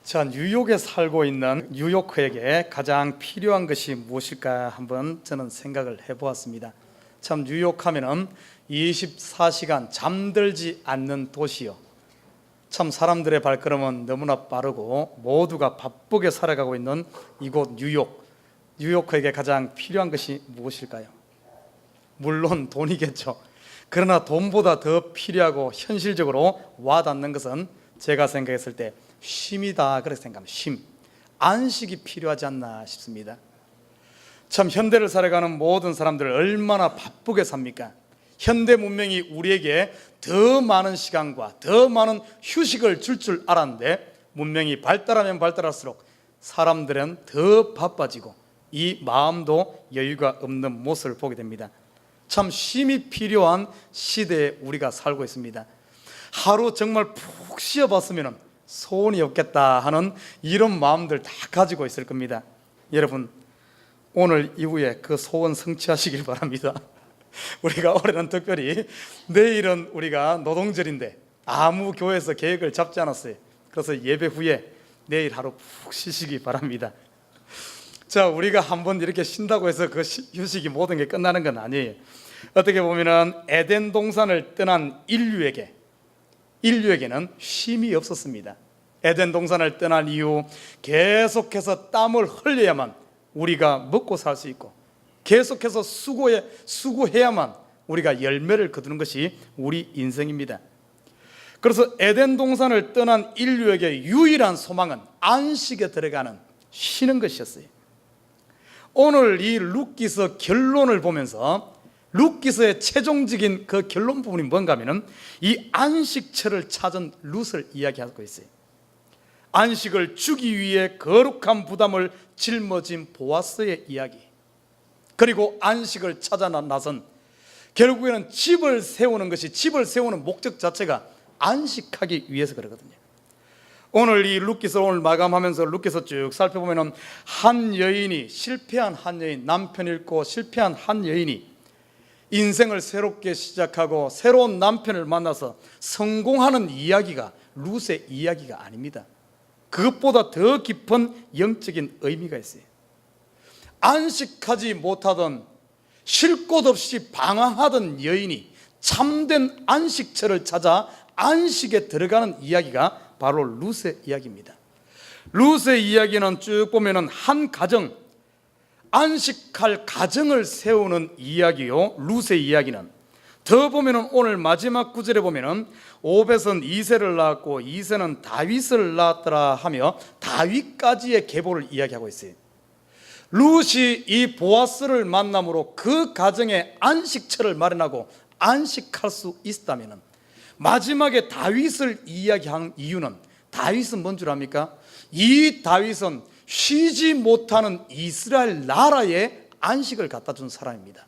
자, 뉴욕에 살고 있는 뉴요커에게 가장 필요한 것이 무엇일까 한번 저는 생각을 해보았습니다. 참 뉴욕하면은 24시간 잠들지 않는 도시요, 참 사람들의 발걸음은 너무나 빠르고 모두가 바쁘게 살아가고 있는 이곳 뉴요커에게 가장 필요한 것이 무엇일까요? 물론 돈이겠죠. 그러나 돈보다 더 필요하고 현실적으로 와닿는 것은 제가 생각했을 때 쉼이다, 그렇게 생각합니다. 쉼, 안식이 필요하지 않나 싶습니다. 참 현대를 살아가는 모든 사람들 얼마나 바쁘게 삽니까? 현대 문명이 우리에게 더 많은 시간과 더 많은 휴식을 줄 알았는데, 문명이 발달하면 발달할수록 사람들은 더 바빠지고 이 마음도 여유가 없는 모습을 보게 됩니다. 참 쉼이 필요한 시대에 우리가 살고 있습니다. 하루 정말 푹 쉬어봤으면 소원이 없겠다 하는 이런 마음들 다 가지고 있을 겁니다. 여러분, 오늘 이후에 그 소원 성취하시길 바랍니다. 우리가 올해는 특별히, 내일은 우리가 노동절인데 아무 교회에서 계획을 잡지 않았어요. 그래서 예배 후에 내일 하루 푹 쉬시기 바랍니다. 자, 우리가 한번 이렇게 쉰다고 해서 그 휴식이 모든 게 끝나는 건 아니에요. 어떻게 보면은 에덴 동산을 떠난 인류에게는 쉼이 없었습니다. 에덴 동산을 떠난 이후 계속해서 땀을 흘려야만 우리가 먹고 살 수 있고, 계속해서 수고해야만 우리가 열매를 거두는 것이 우리 인생입니다. 그래서 에덴 동산을 떠난 인류에게 유일한 소망은 안식에 들어가는, 쉬는 것이었어요. 오늘 이 룻기서 결론을 보면서 룻기서의 최종적인 그 결론 부분이 뭔가 하면은 이 안식처를 찾은 룻을 이야기하고 있어요. 안식을 주기 위해 거룩한 부담을 짊어진 보아스의 이야기, 그리고 안식을 찾아 나선 결국에는 집을 세우는 것이, 집을 세우는 목적 자체가 안식하기 위해서 그러거든요. 오늘 이 룻기서 오늘 마감하면서 룻기서 쭉 살펴보면은 한 여인이, 실패한 한 여인, 남편 잃고 실패한 한 여인이 인생을 새롭게 시작하고 새로운 남편을 만나서 성공하는 이야기가 룻의 이야기가 아닙니다. 그것보다 더 깊은 영적인 의미가 있어요. 안식하지 못하던, 쉴 곳 없이 방황하던 여인이 참된 안식처를 찾아 안식에 들어가는 이야기가 바로 룻의 이야기입니다. 룻의 이야기는 쭉 보면은 한 가정, 안식할 가정을 세우는 이야기요. 룻의 이야기는 더 보면은 오늘 마지막 구절에 보면은 오벳은 이새를 낳았고 이새는 다윗을 낳았더라 하며 다윗까지의 계보를 이야기하고 있어요. 룻이 이 보아스를 만남으로 그 가정에 안식처를 마련하고 안식할 수 있다면은, 마지막에 다윗을 이야기한 이유는, 다윗은 뭔 줄 압니까? 이 다윗은 쉬지 못하는 이스라엘 나라에 안식을 갖다 준 사람입니다.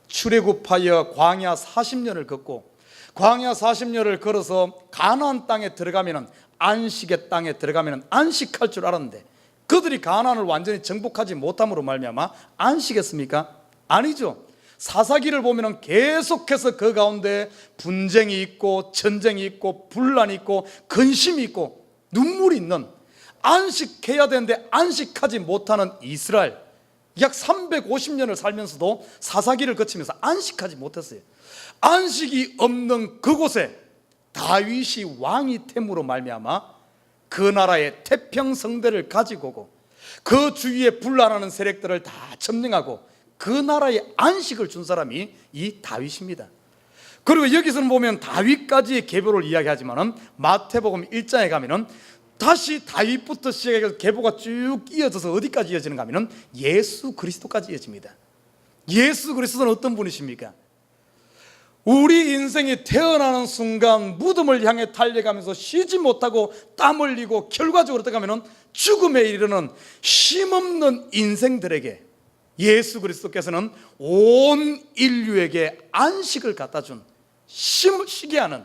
출애굽하여 광야 40년을 걷고, 광야 40년을 걸어서 가나안 땅에 들어가면은, 안식의 땅에 들어가면은 안식할 줄 알았는데, 그들이 가나안을 완전히 정복하지 못함으로 말미암아 안식했습니까? 아니죠. 사사기를 보면은 계속해서 그 가운데 분쟁이 있고 전쟁이 있고 분란이 있고 근심이 있고 눈물이 있는, 안식해야 되는데 안식하지 못하는 이스라엘, 약 350년을 살면서도 사사기를 거치면서 안식하지 못했어요. 안식이 없는 그곳에 다윗이 왕이 됨으로 말미암아 그 나라의 태평성대를 가지고 오고 그 주위에 분란하는 세력들을 다 점령하고 그 나라에 안식을 준 사람이 이 다윗입니다. 그리고 여기서는 보면 다윗까지의 계보를 이야기하지만은 마태복음 1장에 가면은 다시 다윗부터 시작해서 계보가 쭉 이어져서 어디까지 이어지는가 하면은 예수 그리스도까지 이어집니다. 예수 그리스도는 어떤 분이십니까? 우리 인생이 태어나는 순간 무덤을 향해 달려가면서 쉬지 못하고 땀 흘리고 결과적으로 어떻게 하면은 죽음에 이르는 쉼없는 인생들에게 예수 그리스도께서는 온 인류에게 안식을 갖다 준, 쉬게 하는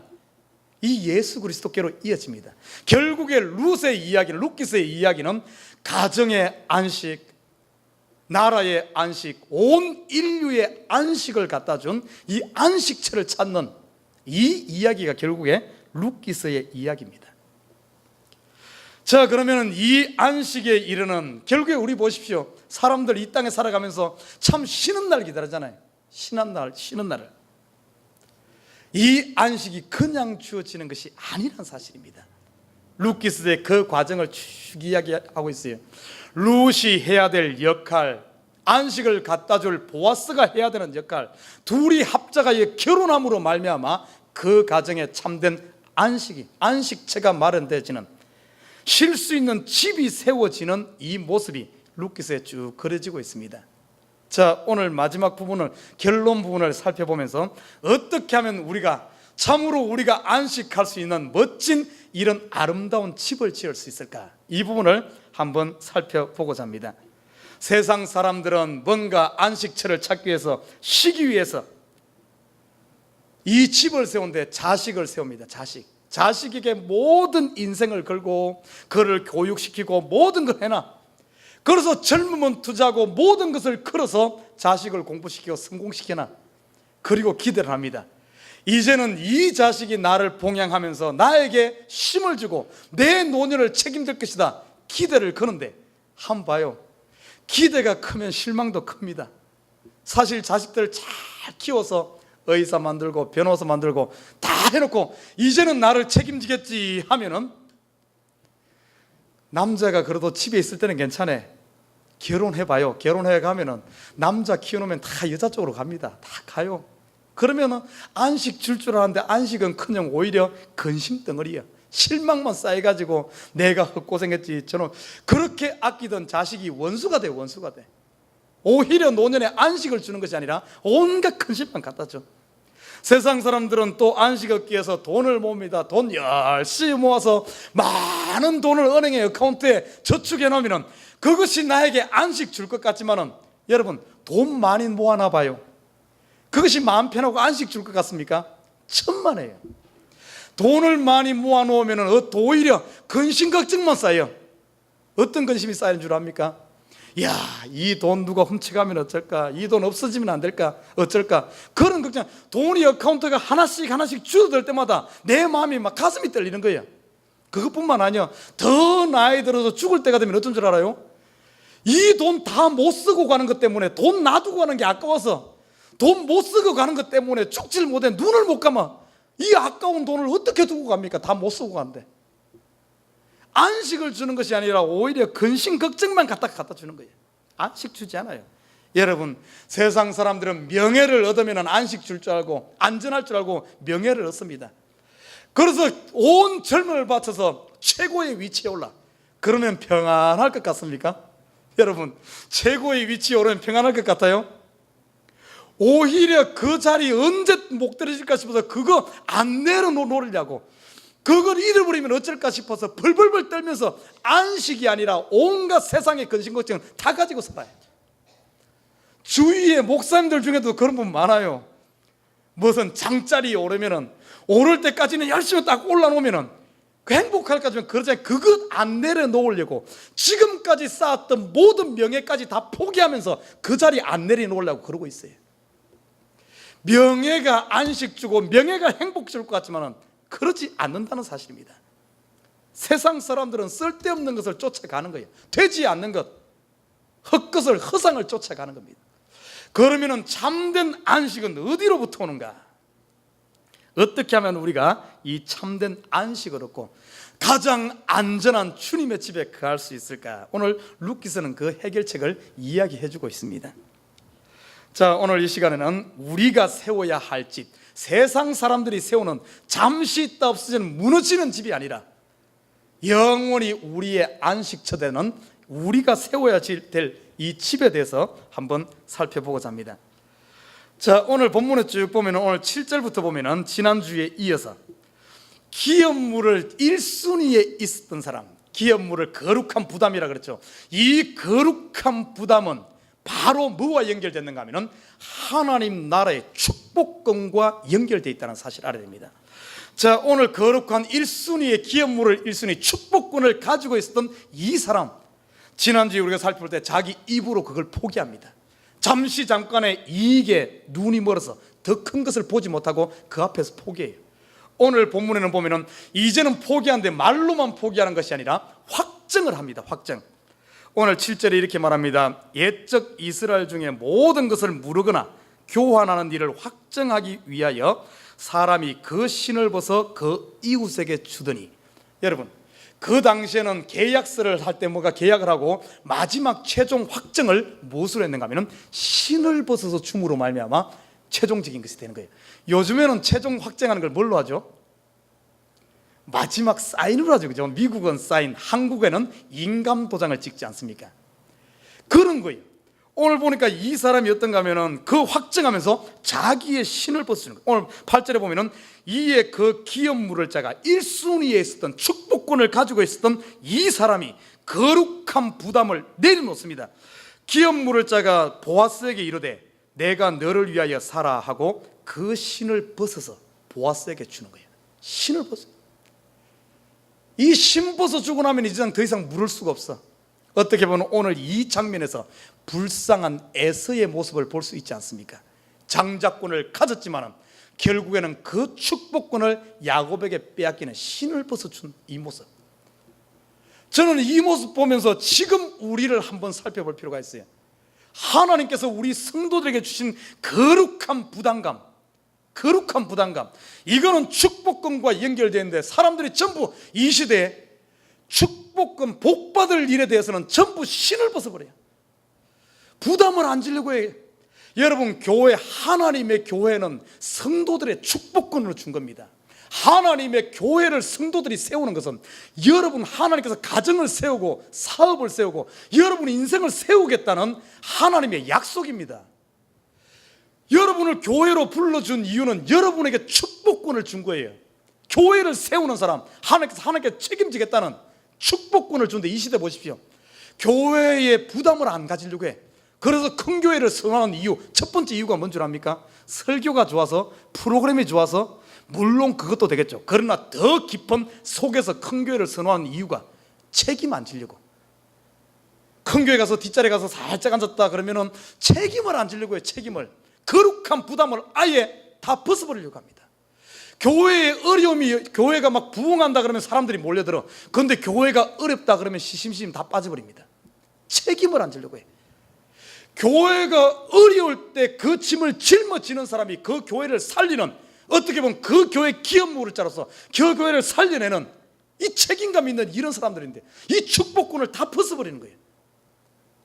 이 예수 그리스도께로 이어집니다. 결국에 룻의 이야기는, 룻기서의 이야기는 가정의 안식, 나라의 안식, 온 인류의 안식을 갖다 준 이 안식처를 찾는 이 이야기가 결국에 룻기서의 이야기입니다. 자, 그러면 이 안식에 이르는, 결국에 우리 보십시오. 사람들 이 땅에 살아가면서 참 쉬는 날 기다리잖아요. 쉬는 날을. 이 안식이 그냥 주어지는 것이 아니란 사실입니다. 룻기스의 그 과정을 쭉 이야기하고 있어요. 룻이 해야 될 역할, 안식을 갖다 줄 보아스가 해야 되는 역할, 둘이 합작하여 결혼함으로 말미암아 그 가정에 참된 안식처가 마련되어지는, 쉴 수 있는 집이 세워지는 이 모습이 룻기스에 쭉 그려지고 있습니다. 자, 오늘 마지막 부분을, 결론 부분을 살펴보면서 어떻게 하면 우리가 참으로 우리가 안식할 수 있는 멋진 이런 아름다운 집을 지을 수 있을까, 이 부분을 한번 살펴보고자 합니다. 세상 사람들은 뭔가 안식처를 찾기 위해서, 쉬기 위해서 이 집을 세우는데 자식을 세웁니다. 자식에게 모든 인생을 걸고 그를 교육시키고 모든 걸 해놔. 그래서 젊으면 투자하고 모든 것을 걸어서 자식을 공부시키고 성공시켜놔. 그리고 기대를 합니다. 이제는 이 자식이 나를 봉양하면서 나에게 힘을 주고 내 노년을 책임질 것이다, 기대를 거는데, 한번 봐요. 기대가 크면 실망도 큽니다. 사실 자식들을 잘 키워서 의사 만들고 변호사 만들고 다 해놓고 이제는 나를 책임지겠지 하면은, 남자가 그래도 집에 있을 때는 괜찮아. 결혼해봐요. 결혼해 가면은 남자 키워놓으면 다 여자 쪽으로 갑니다. 다 가요. 그러면은 안식 줄 알았는데 안식은 오히려 근심덩어리야. 실망만 쌓여가지고 내가 헛고생했지, 저는 그렇게 아끼던 자식이 원수가 돼. 오히려 노년에 안식을 주는 것이 아니라 온갖 근심만 갖다 줘. 세상 사람들은 또 안식 얻기 위해서 돈을 모읍니다. 돈 열심히 모아서 많은 돈을 은행의 어카운트에 저축해 놓으면 그것이 나에게 안식 줄 것 같지만은, 여러분, 돈 많이 모아놔 봐요. 그것이 마음 편하고 안식 줄 것 같습니까? 천만에요. 돈을 많이 모아 놓으면 오히려 근심 걱정만 쌓여. 어떤 근심이 쌓이는 줄 압니까? 야, 이 돈 누가 훔쳐가면 어쩔까? 이 돈 없어지면 안 될까? 어쩔까? 그런 걱정. 돈이 어카운트가 하나씩 줄어들 때마다 내 마음이 막 가슴이 떨리는 거예요. 그것뿐만 아니야. 더 나이 들어서 죽을 때가 되면 어떤 줄 알아요? 이 돈 다 못 쓰고 가는 것 때문에, 돈 놔두고 가는 게 아까워서 돈 못 쓰고 가는 것 때문에 죽질 못해. 눈을 못 감아. 이 아까운 돈을 어떻게 두고 갑니까? 다 못 쓰고 간대. 안식을 주는 것이 아니라 오히려 근심 걱정만 갖다 주는 거예요. 안식 주지 않아요. 여러분, 세상 사람들은 명예를 얻으면 안식 줄 알고 안전할 줄 알고 명예를 얻습니다. 그래서 온 젊음을 바쳐서 최고의 위치에 올라. 그러면 평안할 것 같습니까? 여러분, 최고의 위치에 오르면 평안할 것 같아요? 오히려 그 자리 언제 목 떨어질까 싶어서 그거 안 내려놓으려고, 그걸 잃어버리면 어쩔까 싶어서 벌벌벌 떨면서 안식이 아니라 온갖 세상의 근심 걱정 다 가지고 살아요. 주위의 목사님들 중에도 그런 분 많아요. 무슨 장자리에 오르면은 오를 때까지는 열심히 딱 올라놓으면은 그 행복할까 하면 그러잖아요. 그것 안 내려놓으려고 지금까지 쌓았던 모든 명예까지 다 포기하면서 그 자리 안 내려놓으려고 그러고 있어요. 명예가 안식 주고 명예가 행복 줄 것 같지만은 그러지 않는다는 사실입니다. 세상 사람들은 쓸데없는 것을 쫓아가는 거예요. 되지 않는 것, 헛것을, 허상을 쫓아가는 겁니다. 그러면 참된 안식은 어디로부터 오는가? 어떻게 하면 우리가 이 참된 안식을 얻고 가장 안전한 주님의 집에 거할 수 있을까? 오늘 룻기서는 그 해결책을 이야기해 주고 있습니다. 자, 오늘 이 시간에는 우리가 세워야 할 집, 세상 사람들이 세우는 잠시 있다 없어지는 무너지는 집이 아니라 영원히 우리의 안식처 되는 우리가 세워야 될 이 집에 대해서 한번 살펴보고자 합니다. 자, 오늘 본문에 쭉 보면 오늘 7절부터 보면 지난주에 이어서 기업물을 1순위에 있었던 사람, 기업물을 거룩한 부담이라 그랬죠. 이 거룩한 부담은 바로 뭐와 연결됐는가 하면 하나님 나라의 축복권과 연결되어 있다는 사실을 알아야 됩니다. 자, 오늘 거룩한 1순위의 기업물을 1순위 축복권을 가지고 있었던 이 사람, 지난주에 우리가 살펴볼 때 자기 입으로 그걸 포기합니다. 잠깐의 이익에 눈이 멀어서 더 큰 것을 보지 못하고 그 앞에서 포기해요. 오늘 본문에는 보면은 이제는 포기하는데 말로만 포기하는 것이 아니라 확정을 합니다. 확정. 오늘 7절에 이렇게 말합니다. 옛적 이스라엘 중에 모든 것을 무르거나 교환하는 일을 확정하기 위하여 사람이 그 신을 벗어 그 이웃에게 주더니. 여러분, 그 당시에는 계약서를 할 때 뭐가 계약을 하고 마지막 최종 확정을 무엇으로 했는가 하면 신을 벗어서 줌으로 말미암아 최종적인 것이 되는 거예요. 요즘에는 최종 확정하는 걸 뭘로 하죠? 마지막 사인으로 하죠. 그죠? 미국은 사인, 한국에는 인감 도장을 찍지 않습니까? 그런 거예요. 오늘 보니까 이 사람이 어떤가 하면은 그 확정하면서 자기의 신을 벗으는 거예요. 오늘 8절에 보면은 이에 그 기업물을 자가 1순위에 있었던 축복권을 가지고 있었던 이 사람이 거룩한 부담을 내려놓습니다. 기업물을 자가 보아스에게 이르되 내가 너를 위하여 살아 하고 그 신을 벗어서 보아스에게 주는 거예요. 신을 벗어. 이 신 벗어주고 나면 이제 더 이상 물을 수가 없어. 어떻게 보면 오늘 이 장면에서 불쌍한 에서의 모습을 볼 수 있지 않습니까? 장자권을 가졌지만 결국에는 그 축복권을 야곱에게 빼앗기는 신을 벗어준 이 모습. 저는 이 모습 보면서 지금 우리를 한번 살펴볼 필요가 있어요. 하나님께서 우리 성도들에게 주신 거룩한 부담감, 거룩한 부담감, 이거는 축복권과 연결되는데 사람들이 전부 이 시대에 축복권, 복받을 일에 대해서는 전부 신을 벗어버려요. 부담을 안 지려고 해요. 여러분, 교회, 하나님의 교회는 성도들의 축복권으로 준 겁니다. 하나님의 교회를 성도들이 세우는 것은 여러분, 하나님께서 가정을 세우고 사업을 세우고 여러분 인생을 세우겠다는 하나님의 약속입니다. 여러분을 교회로 불러준 이유는 여러분에게 축복권을 준 거예요. 교회를 세우는 사람, 하나님께서 하나님께 책임지겠다는 축복권을 준데, 이 시대 보십시오. 교회에 부담을 안 가지려고 해. 그래서 큰 교회를 선호하는 이유, 첫 번째 이유가 뭔 줄 압니까? 설교가 좋아서, 프로그램이 좋아서, 물론 그것도 되겠죠. 그러나 더 깊은 속에서 큰 교회를 선호하는 이유가 책임 안 지려고. 큰 교회 가서 뒷자리에 가서 살짝 앉았다 그러면은 책임을 안 지려고 해요. 책임을. 거룩한 부담을 아예 다 벗어버리려고 합니다. 교회의 어려움이, 교회가 막 부흥한다 그러면 사람들이 몰려들어. 그런데 교회가 어렵다 그러면 시심시심 다 빠져버립니다. 책임을 안 지려고 해. 교회가 어려울 때 그 짐을 짊어지는 사람이 그 교회를 살리는, 어떻게 보면 그 교회 기업물을 짜로서 그 교회를 살려내는 이 책임감 있는 이런 사람들인데 이 축복권을 다 벗어버리는 거예요.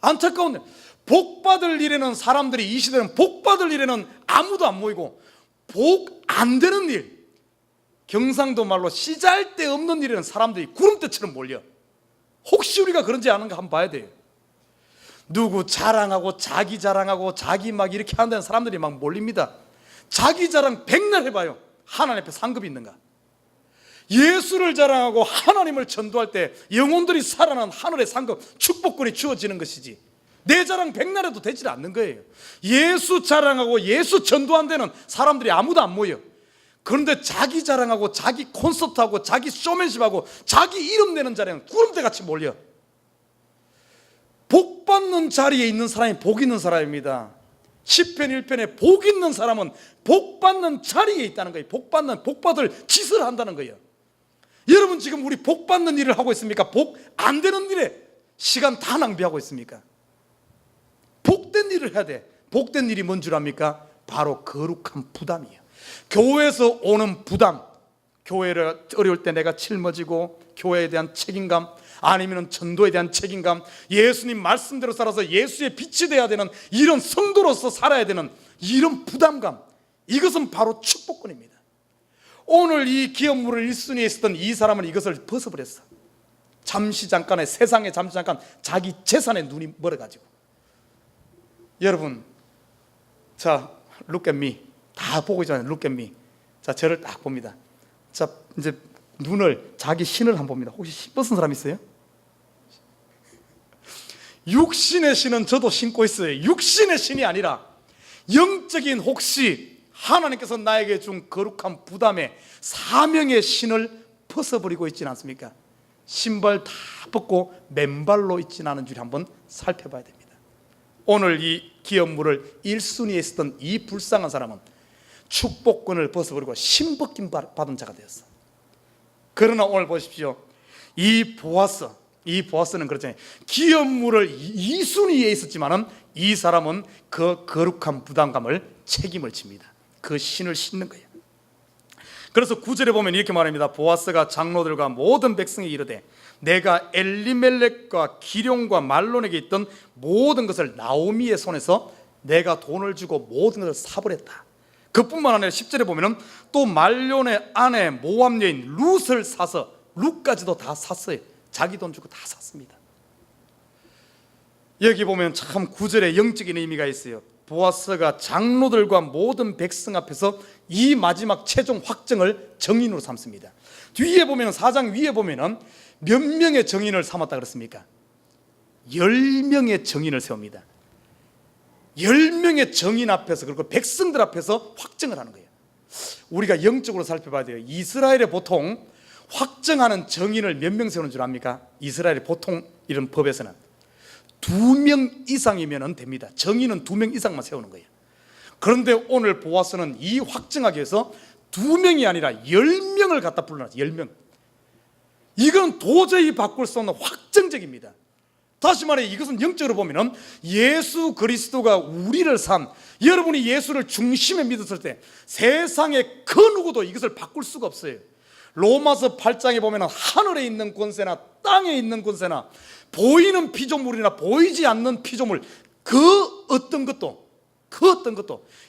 안타까운데 복받을 일에는 사람들이, 이 시대는 복받을 일에는 아무도 안 모이고 복 안 되는 일, 경상도 말로 씨잘데 없는 일에는 사람들이 구름대처럼 몰려. 혹시 우리가 그런지 아는가 한번 봐야 돼요. 누구 자랑하고 자기 자랑하고 자기 막 이렇게 한다는 사람들이 막 몰립니다. 자기 자랑 백날 해봐요. 하나님 앞에 상급이 있는가? 예수를 자랑하고 하나님을 전도할 때 영혼들이 살아난 하늘의 상급, 축복권이 주어지는 것이지 내 자랑 백날 해도 되지 않는 거예요. 예수 자랑하고 예수 전도한 데는 사람들이 아무도 안 모여. 그런데 자기 자랑하고 자기 콘서트하고 자기 쇼맨십하고 자기 이름 내는 자리는 구름대같이 몰려. 복 받는 자리에 있는 사람이 복 있는 사람입니다. 10편 1편에 복 있는 사람은 복 받는 자리에 있다는 거예요. 복 받을 짓을 한다는 거예요. 여러분, 지금 우리 복 받는 일을 하고 있습니까? 복 안 되는 일에 시간 다 낭비하고 있습니까? 복된 일을 해야 돼. 복된 일이 뭔 줄 압니까? 바로 거룩한 부담이에요. 교회에서 오는 부담, 교회를 어려울 때 내가 짊어지고 교회에 대한 책임감, 아니면 전도에 대한 책임감, 예수님 말씀대로 살아서 예수의 빛이 되어야 되는 이런 성도로서 살아야 되는 이런 부담감, 이것은 바로 축복권입니다. 오늘 이 기업물을 1순위에 있었던 이 사람은 이것을 벗어버렸어. 잠시 잠깐의 세상에 잠시 잠깐 자기 재산에 눈이 멀어가지고. 여러분, 자, look at me. 다 보고 있잖아요. look at me. 자, 저를 딱 봅니다. 자, 이제 눈을, 자기 신을 한번 봅니다. 혹시 신 벗은 사람 있어요? 육신의 신은 저도 신고 있어요. 육신의 신이 아니라 영적인, 혹시 하나님께서 나에게 준 거룩한 부담의 사명의 신을 벗어버리고 있지는 않습니까? 신발 다 벗고 맨발로 있지는 않은 줄 한번 살펴봐야 됩니다. 오늘 이 기업물을 1순위에 있었던 이 불쌍한 사람은 축복권을 벗어버리고 신벗김 받은 자가 되었어. 그러나 오늘 보십시오. 이 보아스는 그렇잖아요. 기업물을 이순위에 있었지만은 이 사람은 그 거룩한 부담감을 책임을 집니다. 그 신을 싣는 거예요. 그래서 9절에 보면 이렇게 말합니다. 보아스가 장로들과 모든 백성에 이르되 내가 엘리멜렉과 기룡과 말론에게 있던 모든 것을 나오미의 손에서 내가 돈을 주고 모든 것을 사버렸다. 그뿐만 아니라 10절에 보면 또 말론의 아내 모압 여인 룻을 사서, 룻까지도 다 샀어요. 자기 돈 주고 다 샀습니다. 여기 보면 참 9절에 영적인 의미가 있어요. 보아스가 장로들과 모든 백성 앞에서 이 마지막 최종 확정을 정인으로 삼습니다. 뒤에 보면 4장 위에 보면 몇 명의 정인을 삼았다 그랬습니까? 10명의 정인을 세웁니다. 10명의 정인 앞에서, 그리고 백성들 앞에서 확정을 하는 거예요. 우리가 영적으로 살펴봐야 돼요. 이스라엘의 보통 확정하는 정인을 몇 명 세우는 줄 압니까? 이스라엘의 보통 이런 법에서는 2명 이상이면 됩니다. 정인은 2명 이상만 세우는 거예요. 그런데 오늘 보아스는 이 확정하기 위해서 2명이 아니라 10명을 갖다 불러놨어요. 10명. 이건 도저히 바꿀 수 없는 확정적입니다. 다시 말해 이것은 영적으로 보면 예수 그리스도가 우리를 산, 여러분이 예수를 중심에 믿었을 때 세상의 그 누구도 이것을 바꿀 수가 없어요. 로마서 8장에 보면 하늘에 있는 권세나 땅에 있는 권세나 보이는 피조물이나 보이지 않는 피조물, 그 어떤 것도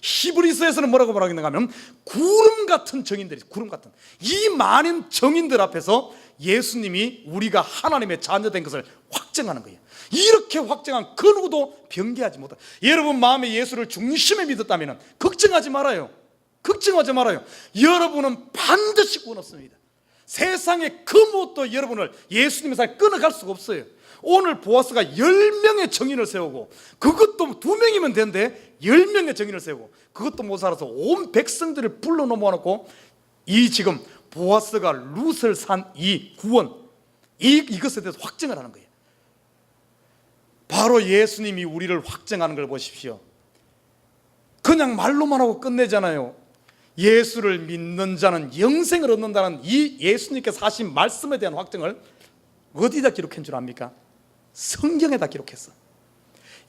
히브리서에서는 뭐라고 말하겠는가 하면 구름 같은 정인들이, 구름 같은 이 많은 정인들 앞에서 예수님이 우리가 하나님의 자녀된 것을 확정하는 거예요. 이렇게 확정한 그 누구도 변개하지 못한다. 여러분 마음에 예수를 중심에 믿었다면 걱정하지 말아요. 걱정하지 말아요. 여러분은 반드시 구원 얻습니다. 세상의 그 무엇도 여러분을 예수님의 살 끊어갈 수가 없어요. 오늘 보아스가 10명의 정인을 세우고, 그것도 2명이면 되는데 10명의 정인을 세우고, 그것도 못 살아서 온 백성들을 불러 놓아놓고 이 지금 보아스가 룻을 산 이 구원, 이것에 대해서 확정을 하는 거예요. 바로 예수님이 우리를 확정하는 걸 보십시오. 그냥 말로만 하고 끝내잖아요. 예수를 믿는 자는 영생을 얻는다는 이 예수님께서 하신 말씀에 대한 확정을 어디다 기록한 줄 압니까? 성경에다 기록했어.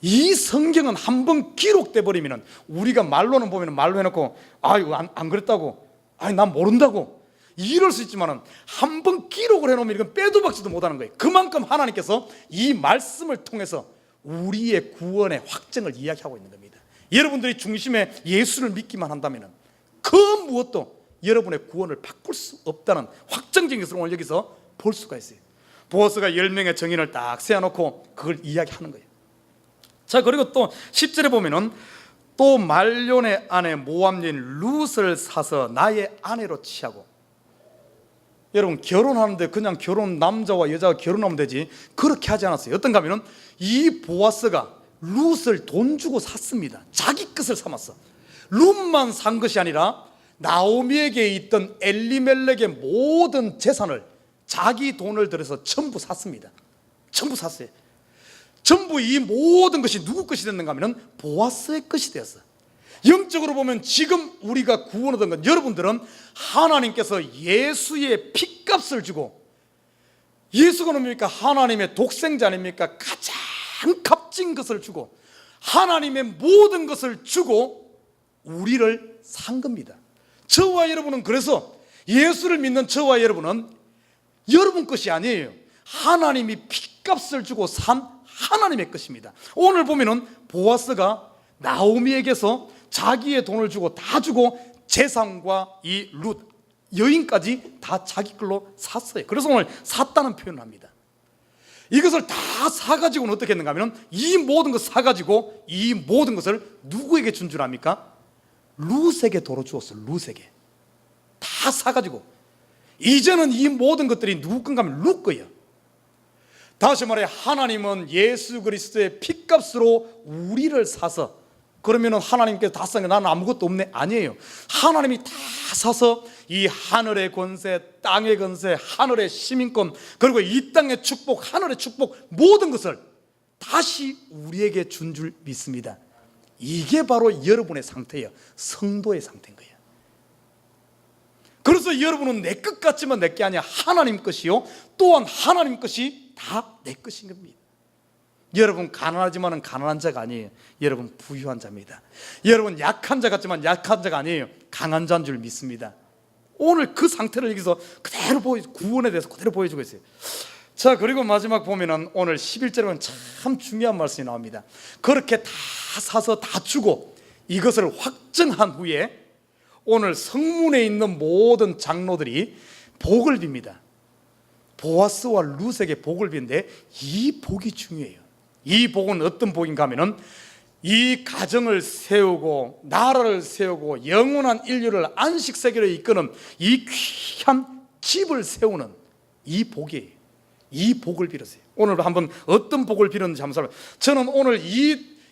이 성경은 한번 기록돼 버리면 우리가 말로는 보면 말로 해놓고 아유 안 그랬다고, 아니 난 모른다고 이럴 수 있지만은 한번 기록을 해놓으면 이건 빼도 박지도 못하는 거예요. 그만큼 하나님께서 이 말씀을 통해서 우리의 구원의 확정을 이야기하고 있는 겁니다. 여러분들이 중심에 예수를 믿기만 한다면 그 무엇도 여러분의 구원을 바꿀 수 없다는 확정적인 것을 오늘 여기서 볼 수가 있어요. 보아스가 10명의 정인을 딱 세워놓고 그걸 이야기하는 거예요. 자, 그리고 또 10절에 보면은 또 말론의 아내 모압 여인 룻을 사서 나의 아내로 취하고. 여러분 결혼하는데 그냥 남자와 여자가 결혼하면 되지 그렇게 하지 않았어요. 어떤가 하면은 이 보아스가 룻을 돈 주고 샀습니다. 자기 것을 삼았어. 룻만 산 것이 아니라 나오미에게 있던 엘리멜렉의 모든 재산을 자기 돈을 들여서 전부 샀습니다. 전부 샀어요. 전부 이 모든 것이 누구 것이 됐는가 하면 보아스의 것이 되었어. 영적으로 보면 지금 우리가 구원 얻은 건, 여러분들은 하나님께서 예수의 핏값을 주고, 예수가 뭡니까? 하나님의 독생자 아닙니까? 가장 값진 것을 주고 하나님의 모든 것을 주고 우리를 산 겁니다. 저와 여러분은, 그래서 예수를 믿는 저와 여러분은 여러분 것이 아니에요. 하나님이 핏값을 주고 산 하나님의 것입니다. 오늘 보면은 보아스가 나오미에게서 자기의 돈을 주고 다 주고 재산과 이 룻 여인까지 다 자기 걸로 샀어요. 그래서 오늘 샀다는 표현을 합니다. 이것을 다 사가지고는 어떻게 했는가 하면 이 모든 것 사가지고 이 모든 것을 누구에게 준 줄 압니까? 룻에게 도로 주었어. 룻에게 다 사가지고 이제는 이 모든 것들이 누구 건가 하면 룻 거예요. 다시 말해 하나님은 예수 그리스도의 핏값으로 우리를 사서, 그러면은 하나님께서 다 산 게 나는 아무것도 없네? 아니에요. 하나님이 다 사서 이 하늘의 권세, 땅의 권세, 하늘의 시민권, 그리고 이 땅의 축복, 하늘의 축복 모든 것을 다시 우리에게 준 줄 믿습니다. 이게 바로 여러분의 상태예요. 성도의 상태인 거예요. 그래서 여러분은 내 것 같지만 내 게 아니야. 하나님 것이요, 또한 하나님 것이 다 내 것인 겁니다. 여러분 가난하지만은 가난한 자가 아니에요. 여러분 부유한 자입니다. 여러분 약한 자 같지만 약한 자가 아니에요. 강한 자인 줄 믿습니다. 오늘 그 상태를 여기서 그대로 구원에 대해서 그대로 보여주고 있어요. 자, 그리고 마지막 보면은 오늘 11절에 보면 참 중요한 말씀이 나옵니다. 그렇게 다 사서 다 주고 이것을 확정한 후에 오늘 성문에 있는 모든 장로들이 복을 빕니다. 보아스와 룻에게 복을 빈데 이 복이 중요해요. 이 복은 어떤 복인가 하면은 이 가정을 세우고 나라를 세우고 영원한 인류를 안식세계로 이끄는 이 귀한 집을 세우는 이 복이에요. 이 복을 빌었어요. 오늘 한번 어떤 복을 빌었는지 한번 살펴봐요. 저는 오늘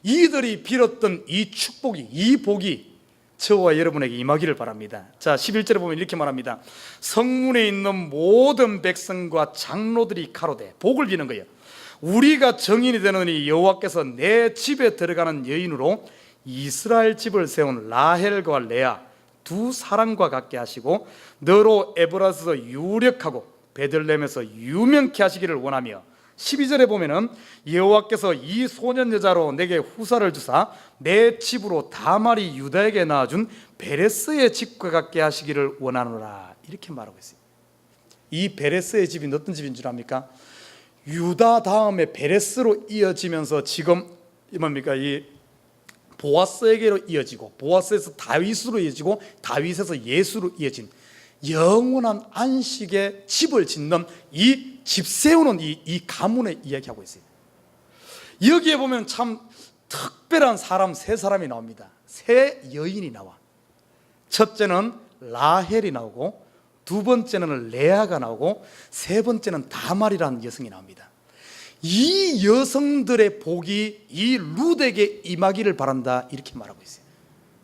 이들이 빌었던 이 축복이, 이 복이 저와 여러분에게 임하기를 바랍니다. 자, 11절에 보면 이렇게 말합니다. 성문에 있는 모든 백성과 장로들이 가로되, 복을 비는 거예요. 우리가 정인이 되느니 여호와께서 내 집에 들어가는 여인으로 이스라엘 집을 세운 라헬과 레아 두 사람과 같게 하시고 너로 에브라스에서 유력하고 베들레헴에서 유명케 하시기를 원하며, 12절에 보면은 여호와께서 이 소년 여자로 내게 후사를 주사 내 집으로 다말이 유다에게 낳아준 베레스의 집과 같게 하시기를 원하노라, 이렇게 말하고 있어요. 이 베레스의 집이 어떤 집인 줄 압니까? 유다 다음에 베레스로 이어지면서 지금 뭡니까? 이 보아스에게로 이어지고 보아스에서 다윗으로 이어지고 다윗에서 예수로 이어진 영원한 안식의 집을 짓는 이 집 세우는 이 가문의 이야기하고 있어요. 여기에 보면 참 특별한 사람 세 사람이 나옵니다. 세 여인이 나와. 첫째는 라헬이 나오고, 두 번째는 레아가 나오고, 세 번째는 다말이라는 여성이 나옵니다. 이 여성들의 복이 이 룻에게 임하기를 바란다, 이렇게 말하고 있어요.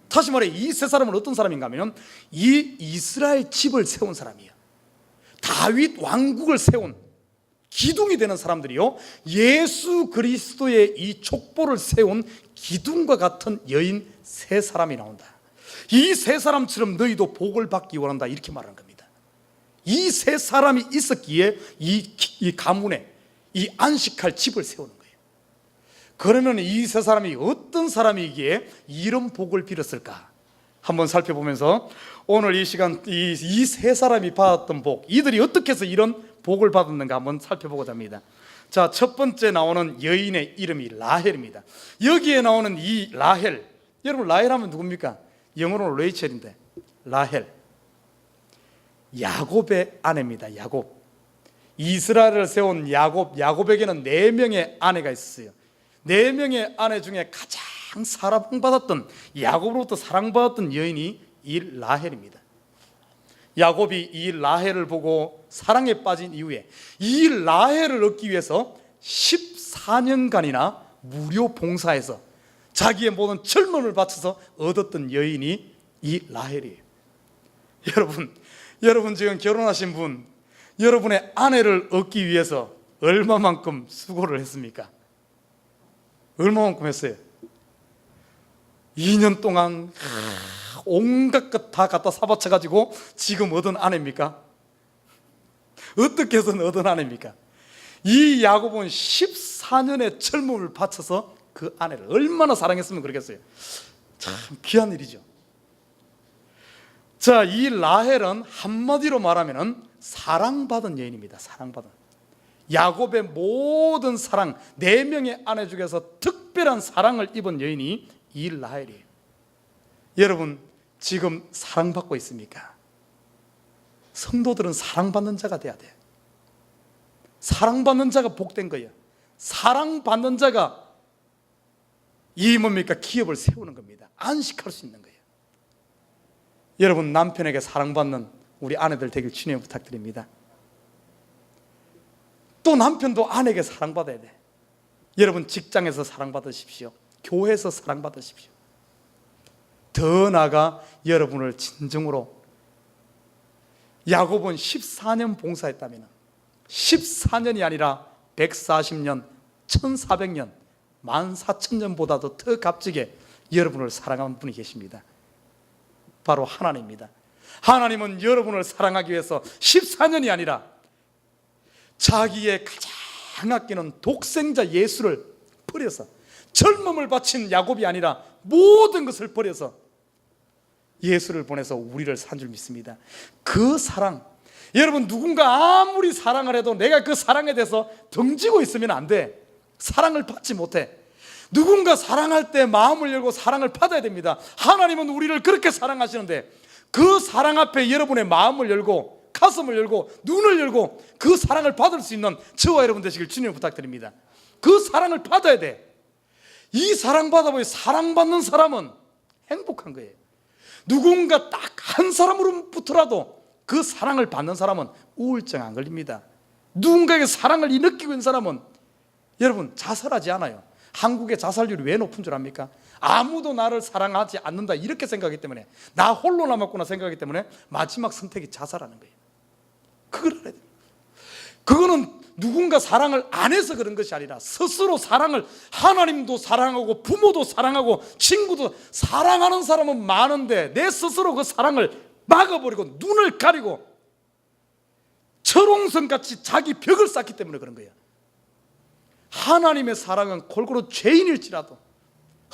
다시 말해 이 세 사람은 어떤 사람인가 하면 이 이스라엘 집을 세운 사람이에요. 다윗 왕국을 세운 기둥이 되는 사람들이요, 예수 그리스도의 이 족보를 세운 기둥과 같은 여인 세 사람이 나온다. 이 세 사람처럼 너희도 복을 받기 원한다, 이렇게 말하는 겁니다. 이 세 사람이 있었기에 이 가문에 이 안식할 집을 세우는 거예요. 그러면 이 세 사람이 어떤 사람이기에 이런 복을 빌었을까? 한번 살펴보면서 오늘 이 시간 이 세 사람이 받았던 복, 이들이 어떻게 해서 이런 복을 받았는가 한번 살펴보고자 합니다. 자, 첫 번째 나오는 여인의 이름이 라헬입니다. 여기에 나오는 이 라헬, 여러분 라헬 하면 누굽니까? 영어로는 레이첼인데 라헬, 야곱의 아내입니다. 야곱, 이스라엘을 세운 야곱에게는 4명의 아내가 있었어요. 4명의 아내 중에 가장 사랑받았던, 야곱으로부터 사랑받았던 여인이 이 라헬입니다. 야곱이 이 라헬을 보고 사랑에 빠진 이후에 이 라헬을 얻기 위해서 14년간이나 무료 봉사해서 자기의 모든 젊음을 바쳐서 얻었던 여인이 이 라헬이에요. 여러분 지금 결혼하신 분, 여러분의 아내를 얻기 위해서 얼마만큼 수고를 했습니까? 얼마만큼 했어요? 2년 동안 온갖 것 다 갖다 사바쳐가지고 지금 얻은 아내입니까? 어떻게 해서 얻은 아내입니까? 이 야곱은 14년의 젊음을 바쳐서 그 아내를 얼마나 사랑했으면 그러겠어요. 참 귀한 일이죠. 자, 이 라헬은 한마디로 말하면 사랑받은 여인입니다. 사랑받은, 야곱의 모든 사랑, 4명의 아내 중에서 특별한 사랑을 입은 여인이 이 라헬이에요. 여러분 지금 사랑받고 있습니까? 성도들은 사랑받는 자가 돼야 돼요. 사랑받는 자가 복된 거예요. 사랑받는 자가 이 뭡니까? 기업을 세우는 겁니다. 안식할 수 있는 거예요. 여러분 남편에게 사랑받는 우리 아내들 되길 주님 부탁드립니다. 또 남편도 아내에게 사랑받아야 돼. 여러분 직장에서 사랑받으십시오. 교회에서 사랑받으십시오. 더 나아가 여러분을 진정으로, 야곱은 14년 봉사했다면 14년이 아니라 140년, 1400년, 14,000년보다도 더 값지게 여러분을 사랑하는 분이 계십니다. 바로 하나님입니다. 하나님은 여러분을 사랑하기 위해서 14년이 아니라 자기의 가장 아끼는 독생자 예수를 버려서, 젊음을 바친 야곱이 아니라 모든 것을 버려서 예수를 보내서 우리를 산 줄 믿습니다. 그 사랑, 여러분, 누군가 아무리 사랑을 해도 내가 그 사랑에 대해서 덩지고 있으면 안 돼. 사랑을 받지 못해. 누군가 사랑할 때 마음을 열고 사랑을 받아야 됩니다. 하나님은 우리를 그렇게 사랑하시는데 그 사랑 앞에 여러분의 마음을 열고 가슴을 열고 눈을 열고 그 사랑을 받을 수 있는 저와 여러분 되시길 주님을 부탁드립니다. 그 사랑을 받아야 돼. 이 사랑 받아보니 사랑받는 사람은 행복한 거예요. 누군가 딱 한 사람으로부터라도 그 사랑을 받는 사람은 우울증 안 걸립니다. 누군가에게 사랑을 느끼고 있는 사람은 여러분 자살하지 않아요. 한국의 자살률이 왜 높은 줄 압니까? 아무도 나를 사랑하지 않는다 이렇게 생각하기 때문에, 나 홀로 남았구나 생각하기 때문에 마지막 선택이 자살하는 거예요. 그걸 알아야 돼요. 그거는 누군가 사랑을 안 해서 그런 것이 아니라 스스로 사랑을, 하나님도 사랑하고 부모도 사랑하고 친구도 사랑하는 사람은 많은데 내 스스로 그 사랑을 막아버리고 눈을 가리고 철옹성같이 자기 벽을 쌓기 때문에 그런 거예요. 하나님의 사랑은 골고루 죄인일지라도,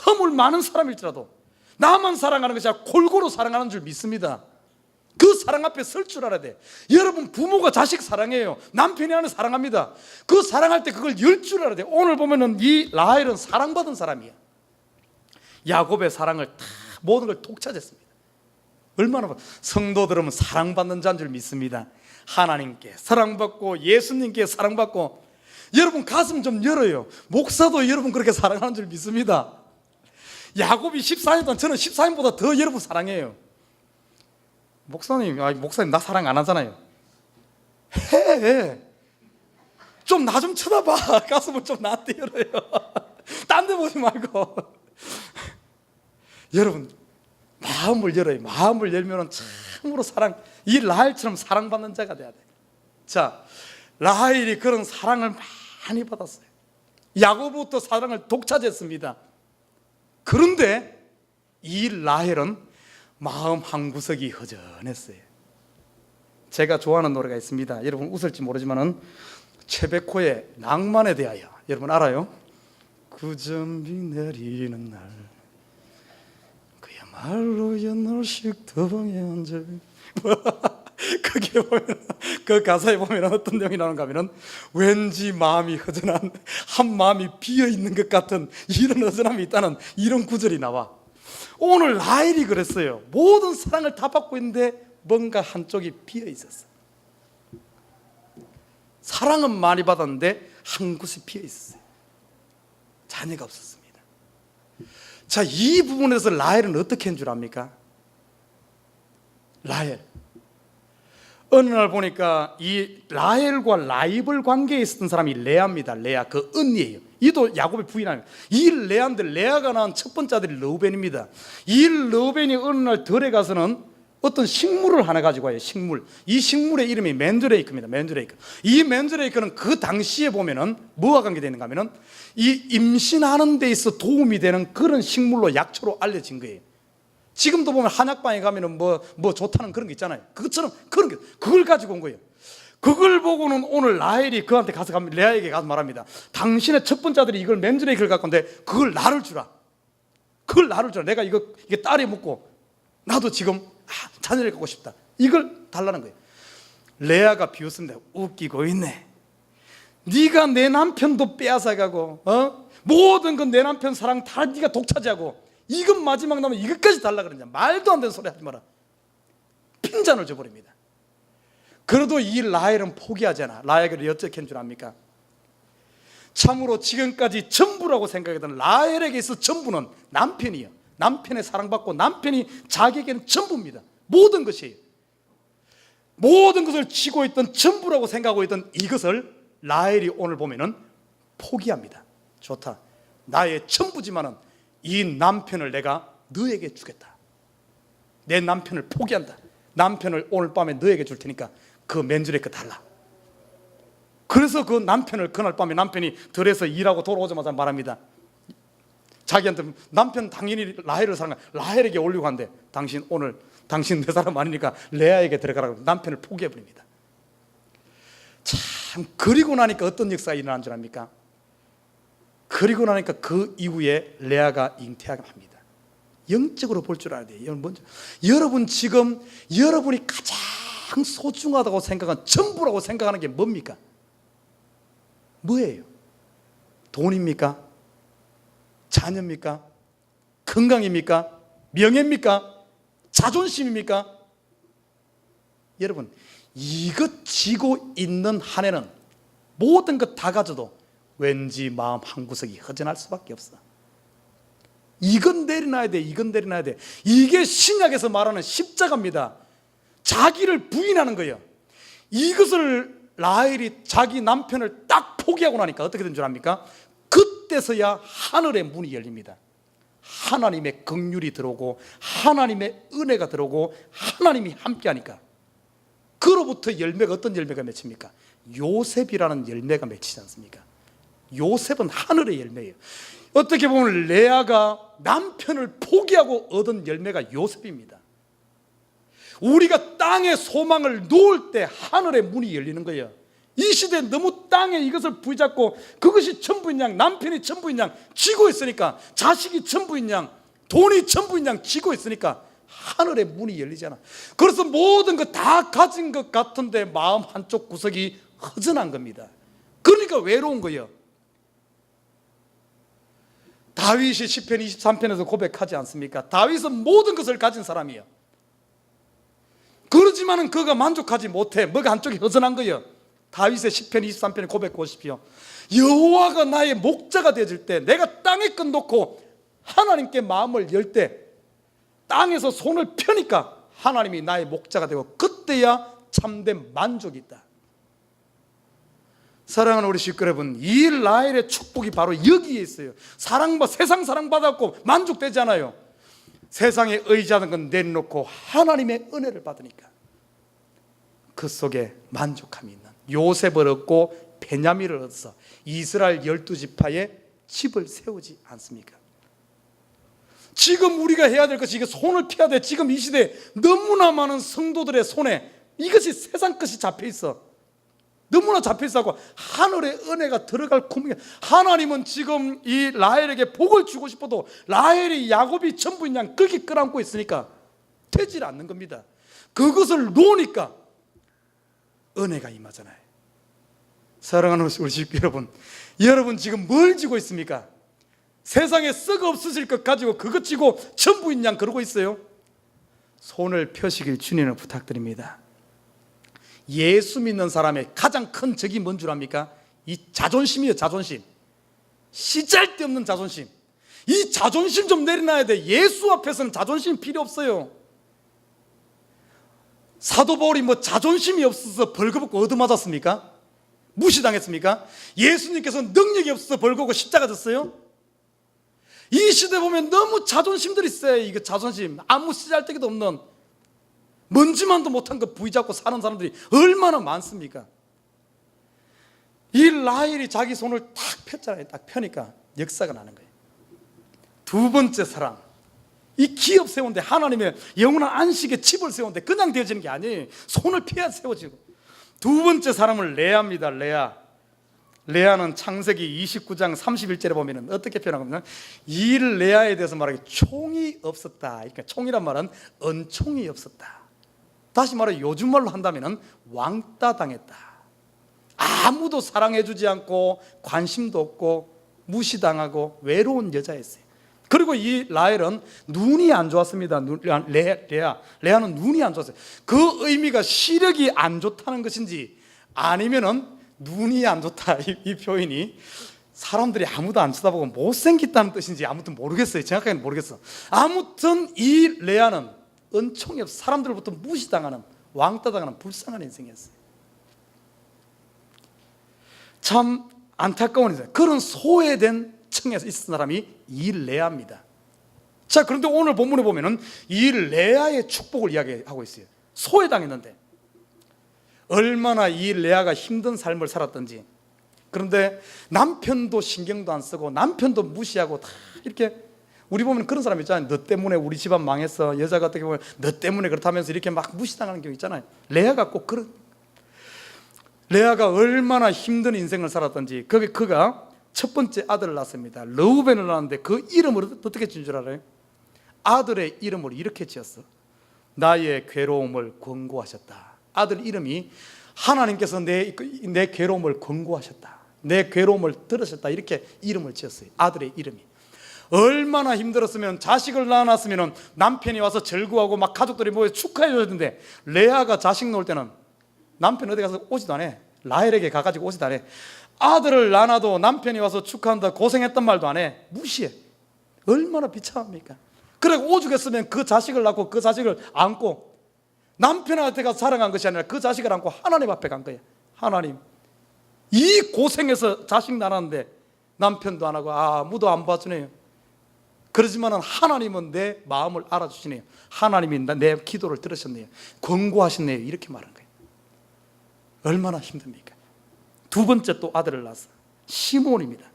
허물 많은 사람일지라도 나만 사랑하는 것이 아니라 골고루 사랑하는 줄 믿습니다. 그 사랑 앞에 설 줄 알아야 돼. 여러분, 부모가 자식 사랑해요. 남편이 하는 사랑합니다. 그 사랑할 때 그걸 열 줄 알아야 돼. 오늘 보면은 이 라헬은 사랑받은 사람이야. 야곱의 사랑을 다 모든 걸 독차지했습니다. 얼마나 성도들은 사랑받는 자인 줄 믿습니다. 하나님께 사랑받고 예수님께 사랑받고. 여러분 가슴 좀 열어요. 목사도 여러분 그렇게 사랑하는 줄 믿습니다. 야곱이 14년 동안, 저는 14년보다 더 여러분 사랑해요. 목사님 나 사랑 안 하잖아요. 해. 좀 나 좀 쳐다봐. 가슴을 좀 나한테 열어요. 딴 데 보지 말고. 여러분 마음을 열어요. 마음을 열면 참으로 이 라헬처럼 사랑받는 자가 돼야 돼. 자, 라헬이 그런 사랑을 많이 받았어요. 야곱부터 사랑을 독차지했습니다. 그런데 이 라헬은 마음 한구석이 허전했어요. 제가 좋아하는 노래가 있습니다. 여러분 웃을지 모르지만은 최백호의 낭만에 대하여, 여러분 알아요? 그 점비 내리는 날 그야말로 옛날식 더방에 앉아. 그게 보면, 그 가사에 보면 어떤 내용이 나오는가 하면은 왠지 마음이 허전한, 한 마음이 비어있는 것 같은 이런 허전함이 있다는 이런 구절이 나와. 오늘 라헬이 그랬어요. 모든 사랑을 다 받고 있는데 뭔가 한쪽이 비어 있었어. 사랑은 많이 받았는데 한 곳이 비어 있었어요. 자녀가 없었습니다. 자, 이 부분에서 라헬은 어떻게 한 줄 압니까? 라헬, 어느 날 보니까 이 라헬과 라이벌 관계에 있었던 사람이 레아입니다. 레아, 그 언니예요. 이도 야곱의 부인입니다. 이 레아인데, 레아가 낳은 첫 번째 아들이 르우벤입니다. 이 르우벤이 어느 날 들에 가서는 어떤 식물을 하나 가지고 와요. 식물. 이 식물의 이름이 맨드레이크입니다. 맨드레이크. 이 맨드레이크는 그 당시에 보면은 뭐와 관계되는가 하면은 이 임신하는 데 있어 도움이 되는 그런 식물로, 약초로 알려진 거예요. 지금도 보면 한약방에 가면은 뭐 좋다는 그런 게 있잖아요. 그것처럼 그런 게, 그걸 가지고 온 거예요. 그걸 보고는 오늘 라헬이 그한테 가서 레아에게 가서 말합니다. 당신의 첫 번째 아들이 이걸 맨드레이크를 갖고 온데 그걸 나를 주라. 그걸 나를 주라. 내가 이게 딸이 묻고 나도 지금 자녀를 갖고 싶다. 이걸 달라는 거예요. 레아가 비웃습니다. 웃기고 있네. 네가 내 남편도 빼앗아가고 모든 건 내 남편 사랑 다 네가 독차지하고 이건 마지막 남은 이것까지 달라 그러냐. 말도 안 되는 소리 하지 마라. 핀잔을 줘버립니다. 그래도 이 라헬은 포기하지 않아. 라헬을 어떻게 한 줄 압니까? 참으로 지금까지 전부라고 생각했던 라헬에게 있어 전부는 남편이에요. 남편의 사랑받고 남편이 자기에게는 전부입니다. 모든 것이에요. 모든 것을 쥐고 있던 전부라고 생각하고 있던 이것을 라헬이 오늘 보면은 포기합니다. 좋다. 나의 전부지만은 이 남편을 내가 너에게 주겠다. 내 남편을 포기한다. 남편을 오늘 밤에 너에게 줄 테니까 그 맨드레이크 달라. 그래서 그 남편을 그날 밤에 남편이 들에서 일하고 돌아오자마자 말합니다. 자기한테 남편 당연히 라헬을 사랑해. 라헬에게 올리고 한대. 당신 오늘 당신 내 사람 아니니까 레아에게 들어가라고 남편을 포기해버립니다. 참, 그리고 나니까 어떤 역사가 일어난 줄 압니까? 그리고 나니까 그 이후에 레아가 잉태합니다. 영적으로 볼 줄 알아야 돼요. 먼저 여러분, 지금 여러분이 가장 소중하다고 생각한, 전부라고 생각하는 게 뭡니까? 뭐예요? 돈입니까? 자녀입니까? 건강입니까? 명예입니까? 자존심입니까? 여러분, 이것 쥐고 있는 한 해는 모든 것 다 가져도 왠지 마음 한구석이 허전할 수밖에 없어. 이건 내려놔야 돼. 이건 내려놔야 돼. 이게 신약에서 말하는 십자가입니다. 자기를 부인하는 거예요. 이것을 라헬이 자기 남편을 딱 포기하고 나니까 어떻게 된 줄 압니까? 그때서야 하늘의 문이 열립니다. 하나님의 긍휼이 들어오고 하나님의 은혜가 들어오고 하나님이 함께하니까 그로부터 열매가, 어떤 열매가 맺힙니까? 요셉이라는 열매가 맺히지 않습니까? 요셉은 하늘의 열매예요. 어떻게 보면 레아가 남편을 포기하고 얻은 열매가 요셉입니다. 우리가 땅에 소망을 놓을 때 하늘의 문이 열리는 거예요. 이 시대에 너무 땅에 이것을 부여잡고 그것이 전부인 양, 남편이 전부인 양 쥐고 있으니까, 자식이 전부인 양, 돈이 전부인 양 쥐고 있으니까 하늘의 문이 열리잖아. 그래서 모든 거 다 가진 것 같은데 마음 한쪽 구석이 허전한 겁니다. 그러니까 외로운 거예요. 다윗이 시편 23편에서 고백하지 않습니까? 다윗은 모든 것을 가진 사람이에요. 그러지만은 그가 만족하지 못해. 뭐가 한쪽이 허전한 거예요. 다윗의 시편 23편에 고백 보십시오. 여호와가 나의 목자가 되어줄 때, 내가 땅에 끈 놓고 하나님께 마음을 열 때, 땅에서 손을 펴니까 하나님이 나의 목자가 되고 그때야 참된 만족이 있다. 사랑하는 우리 식구 여러분, 이 라헬의 축복이 바로 여기에 있어요. 세상 사랑받았고 만족되지 않아요. 세상에 의지하는 건 내려놓고 하나님의 은혜를 받으니까 그 속에 만족함이 있는 요셉을 얻고 베냐민을 얻어서 이스라엘 12지파에 집을 세우지 않습니까? 지금 우리가 해야 될 것이, 이게 손을 펴야 돼. 지금 이 시대에 너무나 많은 성도들의 손에 이것이 세상 것이 잡혀 있어. 너무나 잡혀 있어서 하늘의 은혜가 들어갈 구멍이. 하나님은 지금 이 라헬에게 복을 주고 싶어도 라헬이 야곱이 전부인 양 거기 끌어안고 있으니까 되질 않는 겁니다. 그것을 놓으니까 은혜가 임하잖아요. 사랑하는 우리 식구 여러분, 여러분 지금 뭘 쥐고 있습니까? 세상에 썩어 없으실 것 가지고 그것 쥐고 전부인 양 그러고 있어요. 손을 펴시길 주님을 부탁드립니다. 예수 믿는 사람의 가장 큰 적이 뭔 줄 압니까? 이 자존심이에요. 자존심. 시잘데없는 자존심. 이 자존심 좀 내려놔야 돼. 예수 앞에서는 자존심 필요 없어요. 사도 바울이 자존심이 없어서 벌거벗고 얻어맞았습니까? 무시당했습니까? 예수님께서는 능력이 없어서 벌거벗고 십자가 졌어요? 이 시대 보면 너무 자존심들이 있어요. 이거 자존심, 아무 쓰잘데기도 없는, 먼지만도 못한 거 부여잡고 사는 사람들이 얼마나 많습니까? 이 라헬이 자기 손을 딱 폈잖아요. 딱 펴니까 역사가 나는 거예요. 두 번째 사랑, 이 기업 세운데, 하나님의 영원한 안식의 집을 세운데 그냥 되어지는 게 아니에요. 손을 펴야 세워지고. 두 번째 사람은 레아입니다. 레아는 창세기 29장 31절에 보면 어떻게 표현하냐면, 이 레아에 대해서 말하기 총이 없었다. 그러니까 총이란 말은 은총이 없었다. 다시 말해 요즘 말로 한다면 왕따 당했다. 아무도 사랑해주지 않고 관심도 없고 무시당하고 외로운 여자였어요. 그리고 이 라헬은 눈이 안 좋았습니다. 레아는 눈이 안 좋았어요. 그 의미가 시력이 안 좋다는 것인지 아니면은 눈이 안 좋다, 이 표현이 사람들이 아무도 안 쳐다보고 못생겼다는 뜻인지 아무튼 모르겠어요. 정확하게는 모르겠어. 아무튼 이 레아는 은총이 없어 사람들로부터 무시당하는, 왕따당하는 불쌍한 인생이었어요. 참 안타까운 인생. 그런 소외된 층에서 있었던 사람이 이 레아입니다. 자, 그런데 오늘 본문에 보면은 이 레아의 축복을 이야기하고 있어요. 소외당했는데 얼마나 이 레아가 힘든 삶을 살았던지. 그런데 남편도 신경도 안 쓰고 남편도 무시하고 다 이렇게 우리 보면 그런 사람 있잖아요. 너 때문에 우리 집안 망했어. 여자가 어떻게 보면 너 때문에 그렇다면서 이렇게 막 무시당하는 경우 있잖아요. 레아가 꼭 그런, 레아가 얼마나 힘든 인생을 살았던지, 그가 첫 번째 아들을 낳습니다. 르우벤을 낳았는데 그 이름을 어떻게 지은 줄 알아요? 아들의 이름을 이렇게 지었어. 나의 괴로움을 권고하셨다. 아들 이름이 하나님께서 내 괴로움을 권고하셨다, 내 괴로움을 들으셨다, 이렇게 이름을 지었어요. 아들의 이름이. 얼마나 힘들었으면, 자식을 낳아놨으면 남편이 와서 절구하고 막 가족들이 모여 축하해 줬는데, 레아가 자식 놓을 때는 남편 어디 가서 오지도 않아. 라헬에게 가가지고 오지도 않아. 아들을 낳아도 남편이 와서 축하한다, 고생했단 말도 안 해. 무시해. 얼마나 비참합니까? 그래 오죽했으면 그 자식을 낳고 그 자식을 안고 남편한테 가서 자랑한 것이 아니라 그 자식을 안고 하나님 앞에 간 거야. 하나님, 이 고생해서 자식 낳았는데 남편도 안 하고 아무도 안 봐주네요. 그러지만은 하나님은 내 마음을 알아주시네요. 하나님이 내 기도를 들으셨네요. 권고하셨네요. 이렇게 말한 거예요. 얼마나 힘듭니까? 두 번째 또 아들을 낳았어. 시몬입니다.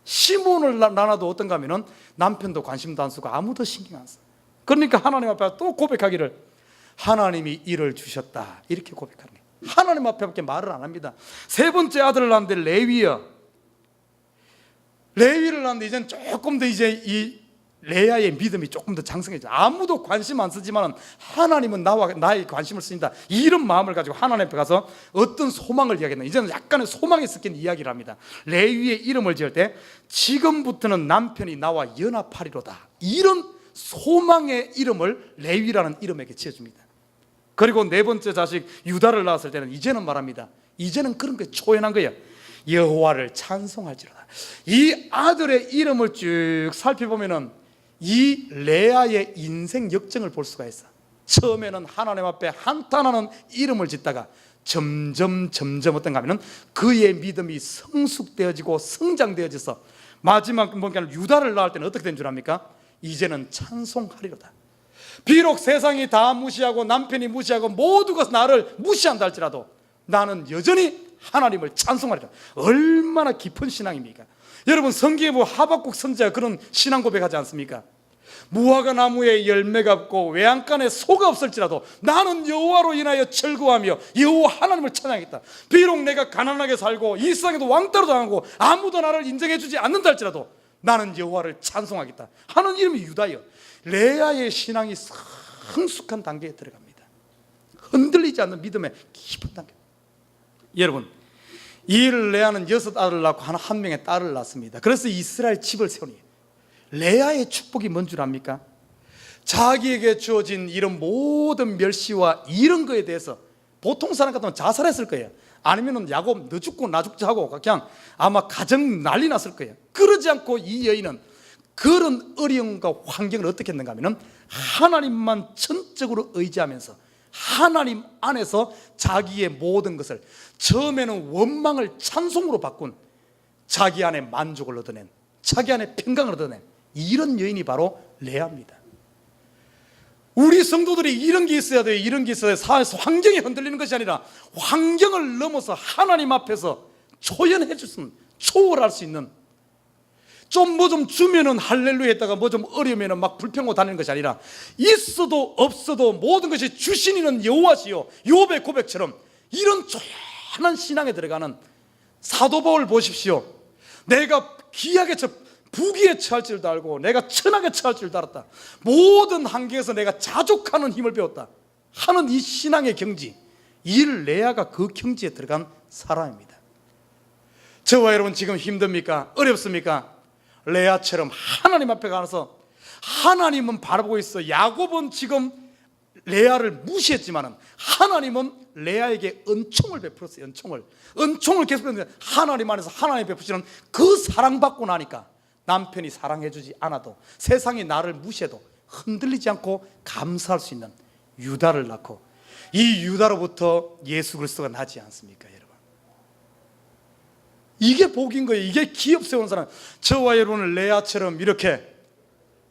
시몬을 낳아도 어떤가 하면은 남편도 관심도 안 쓰고 아무도 신경 안 써. 그러니까 하나님 앞에 또 고백하기를 하나님이 이를 주셨다, 이렇게 고백하는 거예요. 하나님 앞에밖에 말을 안 합니다. 세 번째 아들을 낳았는데 레위를 낳았는데 이제는 조금 더 이제 이 레아의 믿음이 조금 더 장성해져. 아무도 관심 안 쓰지만 하나님은 나의 관심을 쓰인다, 이런 마음을 가지고 하나님 앞에 가서 어떤 소망을 이야기했나. 이제는 약간의 소망이 섞인 이야기를 합니다. 레위의 이름을 지을 때 지금부터는 남편이 나와 연합하리로다, 이런 소망의 이름을 레위라는 이름에게 지어줍니다. 그리고 네 번째 자식 유다를 낳았을 때는 이제는 말합니다. 이제는 그런 게 초연한 거예요. 여호와를 찬송할지로다. 이 아들의 이름을 쭉 살펴보면은 이 레아의 인생 역정을 볼 수가 있어. 처음에는 하나님 앞에 한탄하는 이름을 짓다가 점점 어떤가 하면은 그의 믿음이 성숙되어지고 성장되어져서 마지막 뭔가 유다를 낳을 때는 어떻게 된 줄 압니까? 이제는 찬송하리로다. 비록 세상이 다 무시하고 남편이 무시하고 모두가 나를 무시한다 할지라도 나는 여전히 하나님을 찬송하리라. 얼마나 깊은 신앙입니까? 여러분, 성경에 보면 하박국 선지자가 그런 신앙 고백하지 않습니까? 무화과 나무에 열매가 없고 외양간에 소가 없을지라도 나는 여호와로 인하여 즐거워하며 여호와 하나님을 찬양하겠다. 비록 내가 가난하게 살고 이 세상에도 왕따로 당하고 아무도 나를 인정해 주지 않는다 할지라도 나는 여호와를 찬송하겠다 하는 이름이 유다예요. 레아의 신앙이 성숙한 단계에 들어갑니다. 흔들리지 않는 믿음의 깊은 단계. 여러분, 이 레아는 6 아들을 낳고 한 명의 딸을 낳습니다. 그래서 이스라엘 집을 세우니, 레아의 축복이 뭔 줄 압니까? 자기에게 주어진 이런 모든 멸시와 이런 거에 대해서 보통 사람 같으면 자살했을 거예요. 아니면 야곱 너 죽고 나 죽자 하고 그냥 아마 가정 난리 났을 거예요. 그러지 않고 이 여인은 그런 어려움과 환경을 어떻게 했는가 하면 하나님만 전적으로 의지하면서 하나님 안에서 자기의 모든 것을, 처음에는 원망을 찬송으로 바꾼, 자기 안에 만족을 얻어낸, 자기 안에 평강을 얻어낸 이런 여인이 바로 레아입니다. 우리 성도들이 이런 게 있어야 돼요. 이런 게 있어야 돼요. 사회에서 환경이 흔들리는 것이 아니라 환경을 넘어서 하나님 앞에서 초연해 줄 수 있는, 초월할 수 있는, 좀 뭐 좀 주면은 할렐루야 했다가 뭐 좀 어려우면은 막 불평하고 다니는 것이 아니라 있어도 없어도 모든 것이 주신 이는 여호와시요, 욥의 고백처럼 이런 조연한 신앙에 들어가는 사도 바울 보십시오. 내가 기하게 부귀에 처할 줄도 알고 내가 천하게 처할 줄도 알았다. 모든 환경에서 내가 자족하는 힘을 배웠다 하는 이 신앙의 경지, 이 레아가 그 경지에 들어간 사람입니다. 저와 여러분 지금 힘듭니까? 어렵습니까? 레아처럼 하나님 앞에 가서 하나님은 바라보고 있어. 야곱은 지금 레아를 무시했지만은 하나님은 레아에게 은총을 베풀었어요. 은총을 계속 베푸는데 하나님 안에서 하나님 베푸시는 그 사랑받고 나니까 남편이 사랑해주지 않아도 세상이 나를 무시해도 흔들리지 않고 감사할 수 있는 유다를 낳고, 이 유다로부터 예수 그리스도가 나지 않습니까? 여러분, 이게 복인 거예요. 이게 기업 세우는 사람. 저와 여러분은 레아처럼 이렇게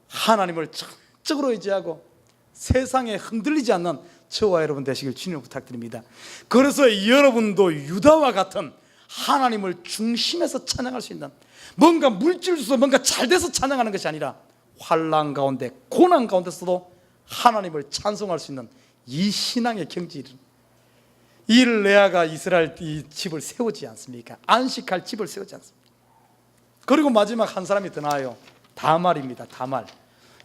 하나님을 적극적으로 의지하고 세상에 흔들리지 않는 저와 여러분 되시길 주님으로 부탁드립니다. 그래서 여러분도 유다와 같은 하나님을 중심에서 찬양할 수 있는, 뭔가 물질 주서 뭔가 잘 돼서 찬양하는 것이 아니라 환난 가운데 고난 가운데서도 하나님을 찬송할 수 있는 이 신앙의 경지를, 이를 레아가 이스라엘 이 집을 세우지 않습니까? 안식할 집을 세우지 않습니까? 그리고 마지막 한 사람이 더 나와요. 다말입니다. 다말.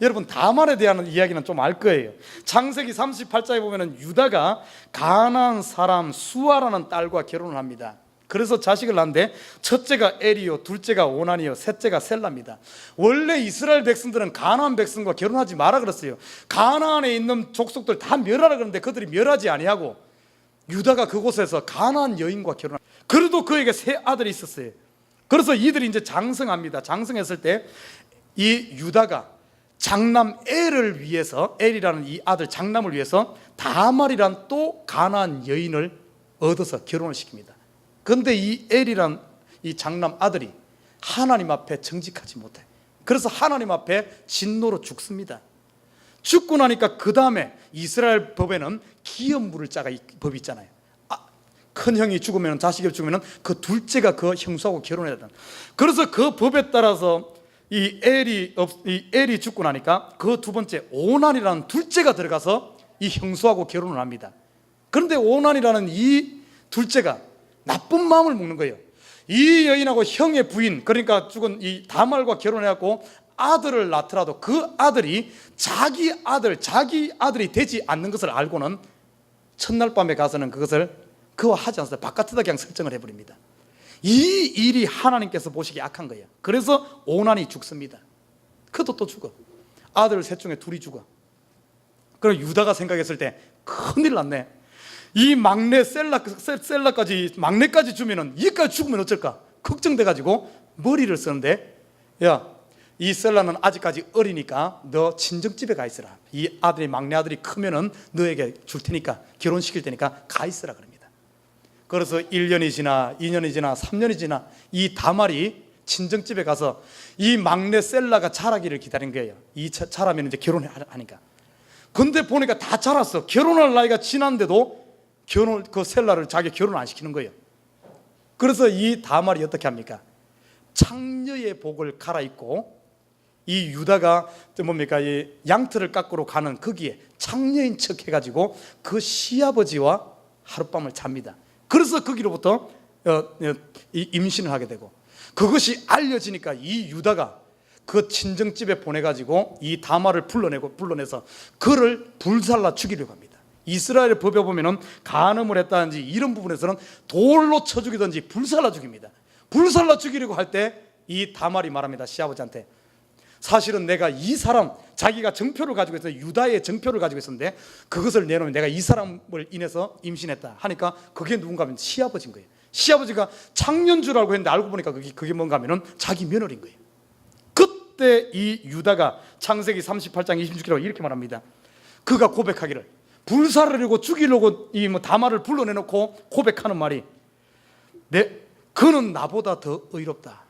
여러분, 다말에 대한 이야기는 좀 알 거예요. 창세기 38장에 보면은 유다가 가나안 사람 수아라는 딸과 결혼을 합니다. 그래서 자식을 낳는데 첫째가 엘이요, 둘째가 오난이요, 셋째가 셀라입니다. 원래 이스라엘 백성들은 가나안 백성과 결혼하지 마라 그랬어요. 가나안에 있는 족속들 다 멸하라 그러는데 그들이 멸하지 아니하고 유다가 그곳에서 가나안 여인과 결혼합니다. 그래도 그에게 세 아들이 있었어요. 그래서 이들이 이제 장성합니다. 장성했을 때 이 유다가 장남 엘을 위해서, 엘이라는 이 아들 장남을 위해서 다말이란 또 가나안 여인을 얻어서 결혼을 시킵니다. 그런데 이 엘이란 이 장남 아들이 하나님 앞에 정직하지 못해. 그래서 하나님 앞에 진노로 죽습니다. 죽고 나니까 그 다음에 이스라엘 법에는 기업 물을 자가 법이 있잖아요. 큰 형이 죽으면, 자식이 죽으면 그 둘째가 그 형수하고 결혼해야 된다. 그래서 그 법에 따라서 이 엘이 죽고 나니까 그 두 번째 오난이라는 둘째가 들어가서 이 형수하고 결혼을 합니다. 그런데 오난이라는 이 둘째가 나쁜 마음을 먹는 거예요. 이 여인하고 형의 부인, 그러니까 죽은 이 다말과 결혼해갖고 아들을 낳더라도 그 아들이 자기 아들이 되지 않는 것을 알고는 첫날 밤에 가서는 그것을 그와 하지 않았어요. 바깥에다 그냥 설정을 해버립니다. 이 일이 하나님께서 보시기에 악한 거예요. 그래서 오난이 죽습니다. 그도 또 죽어. 아들 셋 중에 둘이 죽어. 그럼 유다가 생각했을 때 큰일 났네. 이 막내 셀라까지, 막내까지 주면은 얘까지 죽으면 어쩔까 걱정돼가지고 머리를 쓰는데, 야, 이 셀라는 아직까지 어리니까 너 친정집에 가 있으라. 이 아들이, 막내 아들이 크면은 너에게 줄 테니까, 결혼시킬 테니까 가 있으라 그럽니다. 그래서 1년이 지나 2년이 지나 3년이 지나 이 다말이 친정집에 가서 이 막내 셀라가 자라기를 기다린 거예요. 이 자라면 이제 결혼하니까. 근데 보니까 다 자랐어. 결혼할 나이가 지났는데도 그 셀라를 자기 결혼 안 시키는 거예요. 그래서 이 다말이 어떻게 합니까? 창녀의 복을 갈아입고 이 유다가 뭡니까, 이 양털을 깎으러 가는 거기에 창녀인 척 해가지고 그 시아버지와 하룻밤을 잡니다. 그래서 거기로부터 임신을 하게 되고, 그것이 알려지니까 이 유다가 그 친정집에 보내가지고 이 다말을 불러내서 그를 불살라 죽이려고 합니다. 이스라엘 법에 보면은 간음을 했다든지 이런 부분에서는 돌로 쳐 죽이든지 불살라 죽입니다. 불살라 죽이려고 할 때 이 다말이 말합니다. 시아버지한테, 사실은 내가 이 사람, 자기가 정표를 가지고 있어서 유다의 정표를 가지고 있었는데 그것을 내놓으면 내가 이 사람을 인해서 임신했다 하니까 그게 누군가 하면 시아버지인 거예요. 시아버지가 창녀인 줄 알고 했는데 알고 보니까 그게 뭔가 하면은 자기 며느리인 거예요. 그때 이 유다가 창세기 38장 26절에 이렇게 말합니다. 그가 고백하기를, 불사르려고 죽이려고 이 다말을 불러내놓고 고백하는 말이, 그는 나보다 더 의롭다.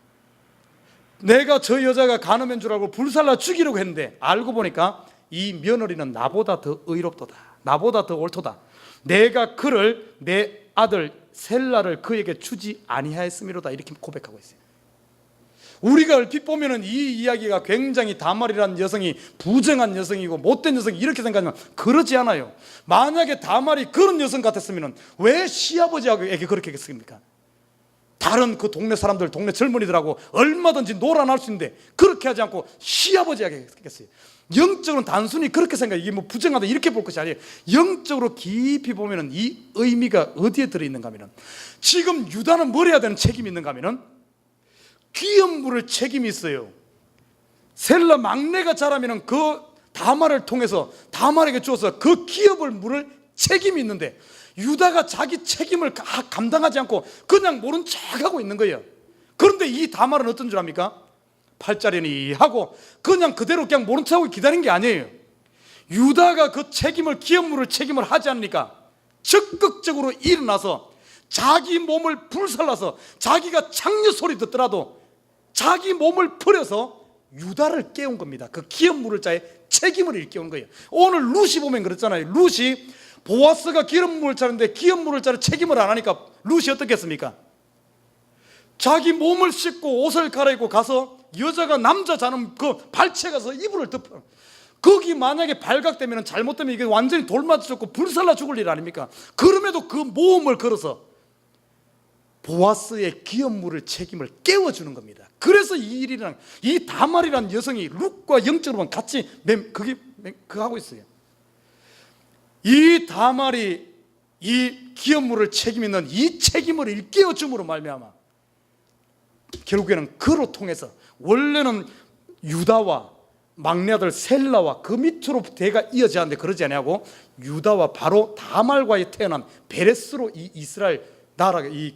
내가 저 여자가 간음인 줄 알고 불살라 죽이려고 했는데 알고 보니까 이 며느리는 나보다 더 의롭도다. 나보다 더 옳도다. 내가 그를, 내 아들 셀라를 그에게 주지 아니하였음이로다. 이렇게 고백하고 있어요. 우리가 얼핏 보면은 이 이야기가 굉장히 다말이라는 여성이 부정한 여성이고 못된 여성이 이렇게 생각하면 그러지 않아요. 만약에 다말이 그런 여성 같았으면 왜 시아버지에게 그렇게 했습니까? 다른 그 동네 사람들, 동네 젊은이들하고 얼마든지 놀아날 수 있는데 그렇게 하지 않고 시아버지에게 했겠어요. 영적으로는 단순히 그렇게 생각해. 이게 뭐 부정하다 이렇게 볼 것이 아니에요. 영적으로 깊이 보면은 이 의미가 어디에 들어있는가 하면은, 지금 유다는 뭘 해야 되는 책임이 있는가 하면은 기업 물을 책임이 있어요. 셀라 막내가 자라면은 그 다말을 통해서 다말에게 주어서 그 기업을 물을 책임이 있는데 유다가 자기 책임을 감당하지 않고 그냥 모른 척하고 있는 거예요. 그런데 이 다말은 어떤 줄 압니까? 팔자려니 하고 그냥 그대로 그냥 모른 척하고 기다린 게 아니에요. 유다가 그 책임을, 기업 물을 책임을 하지 않으니까 적극적으로 일어나서 자기 몸을 불살라서 자기가 창녀 소리 듣더라도 자기 몸을 버려서 유다를 깨운 겁니다. 그 기업 물을 자의 책임을 일깨운 거예요. 오늘 룻이 보면 그랬잖아요. 룻이 보아스가 기업 물을 자는데 기업 물을 자를 책임을 안 하니까 룻이 어떻게 했습니까? 자기 몸을 씻고 옷을 갈아입고 가서 여자가 남자 자는 그 발치에 가서 이불을 덮어. 거기 만약에 발각되면, 잘못되면 이게 완전히 돌 맞았고 불살라 죽을 일 아닙니까? 그럼에도 그 모험을 걸어서 보아스의 기업물을 책임을 깨워주는 겁니다. 그래서 이 일이랑 이 다말이라는 여성이 룻과 영적으로 같이 하고 있어요. 이 다말이 이 기업물을 책임있는 이 책임을 일깨워줌으로 말미암아 결국에는 그로 통해서, 원래는 유다와 막내 아들 셀라와 그 밑으로 대가 이어져야 하는데 그러지 않냐고, 유다와 바로 다말과의 태어난 베레스로 이 이스라엘 나라가, 이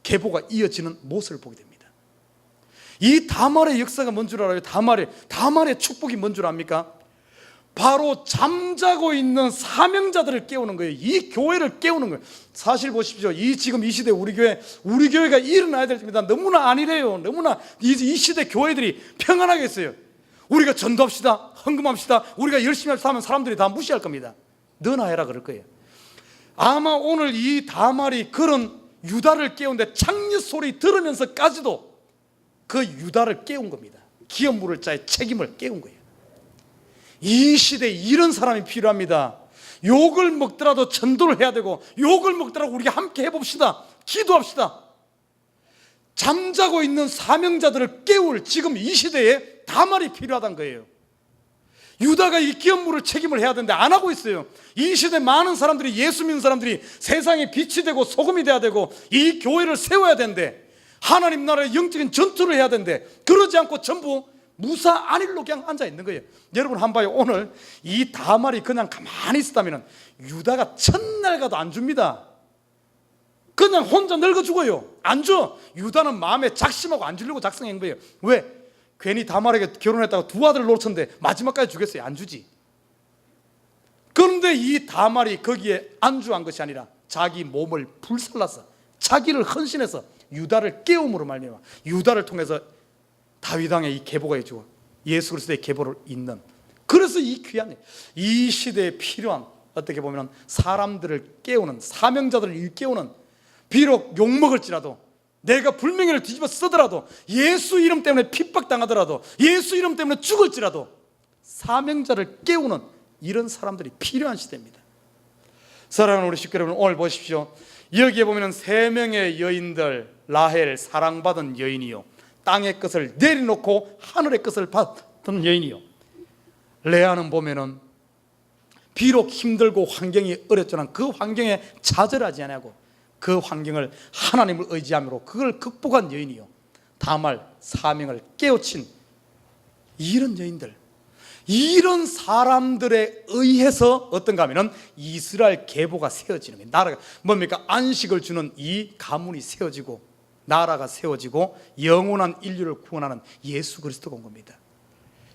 계보가 이어지는 모습을 보게 됩니다. 이 다말의 역사가 뭔 줄 알아요? 다말의 축복이 뭔 줄 압니까? 바로 잠자고 있는 사명자들을 깨우는 거예요. 이 교회를 깨우는 거예요. 사실 보십시오. 지금 이 시대 우리 교회가 일어나야 될 때입니다. 너무나 안일해요. 너무나 이 시대 교회들이 평안하겠어요. 우리가 전도합시다, 헌금합시다, 우리가 열심히 합시다 하면 사람들이 다 무시할 겁니다. 너나 해라 그럴 거예요. 아마 오늘 이 다말이 그런 유다를 깨운데 창녀 소리 들으면서까지도 그 유다를 깨운 겁니다. 기업 물을 자의 책임을 깨운 거예요. 이 시대에 이런 사람이 필요합니다. 욕을 먹더라도 전도를 해야 되고, 욕을 먹더라도 우리가 함께 해봅시다. 기도합시다. 잠자고 있는 사명자들을 깨울 지금 이 시대에 다말이 필요하다는 거예요. 유다가 이 기업물을 책임을 해야 되는데 안 하고 있어요. 이 시대 많은 사람들이, 예수 믿는 사람들이 세상에 빛이 되고 소금이 돼야 되고 이 교회를 세워야 되는데, 하나님 나라의 영적인 전투를 해야 되는데 그러지 않고 전부 무사 안일로 그냥 앉아 있는 거예요. 여러분 한번 봐요. 오늘 이 다말이 그냥 가만히 있었다면 유다가 첫날 가도 안 줍니다. 그냥 혼자 늙어 죽어요. 안 줘. 유다는 마음에 작심하고 안 주려고 작성한 거예요. 왜? 괜히 다말에게 결혼했다가 두 아들을 놓쳤는데 마지막까지 주겠어요? 안 주지. 그런데 이 다말이 거기에 안주한 것이 아니라 자기 몸을 불살라서 자기를 헌신해서 유다를 깨움으로 말미암아 유다를 통해서 다윗 왕의 이 계보가 해주고 예수 그리스도의 계보를 잇는, 그래서 이 귀한, 이 시대에 필요한, 어떻게 보면 사람들을 깨우는, 사명자들을 일깨우는, 비록 욕먹을지라도, 내가 불명예를 뒤집어 쓰더라도, 예수 이름 때문에 핍박당하더라도, 예수 이름 때문에 죽을지라도 사명자를 깨우는 이런 사람들이 필요한 시대입니다. 사랑하는 우리 식구 여러분, 오늘 보십시오. 여기에 보면 3명의 여인들, 라헬 사랑받은 여인이요, 땅의 것을 내려놓고 하늘의 것을 받은 여인이요, 레아는 보면은 비록 힘들고 환경이 어렵지만 그 환경에 좌절하지 않고 그 환경을 하나님을 의지함으로 그걸 극복한 여인이요, 다말 사명을 깨우친 이런 여인들, 이런 사람들에 의해서 어떤가 하면은 이스라엘 계보가 세워지는 거예요. 나라가 뭡니까? 안식을 주는 이 가문이 세워지고 나라가 세워지고 영원한 인류를 구원하는 예수 그리스도가 온 겁니다.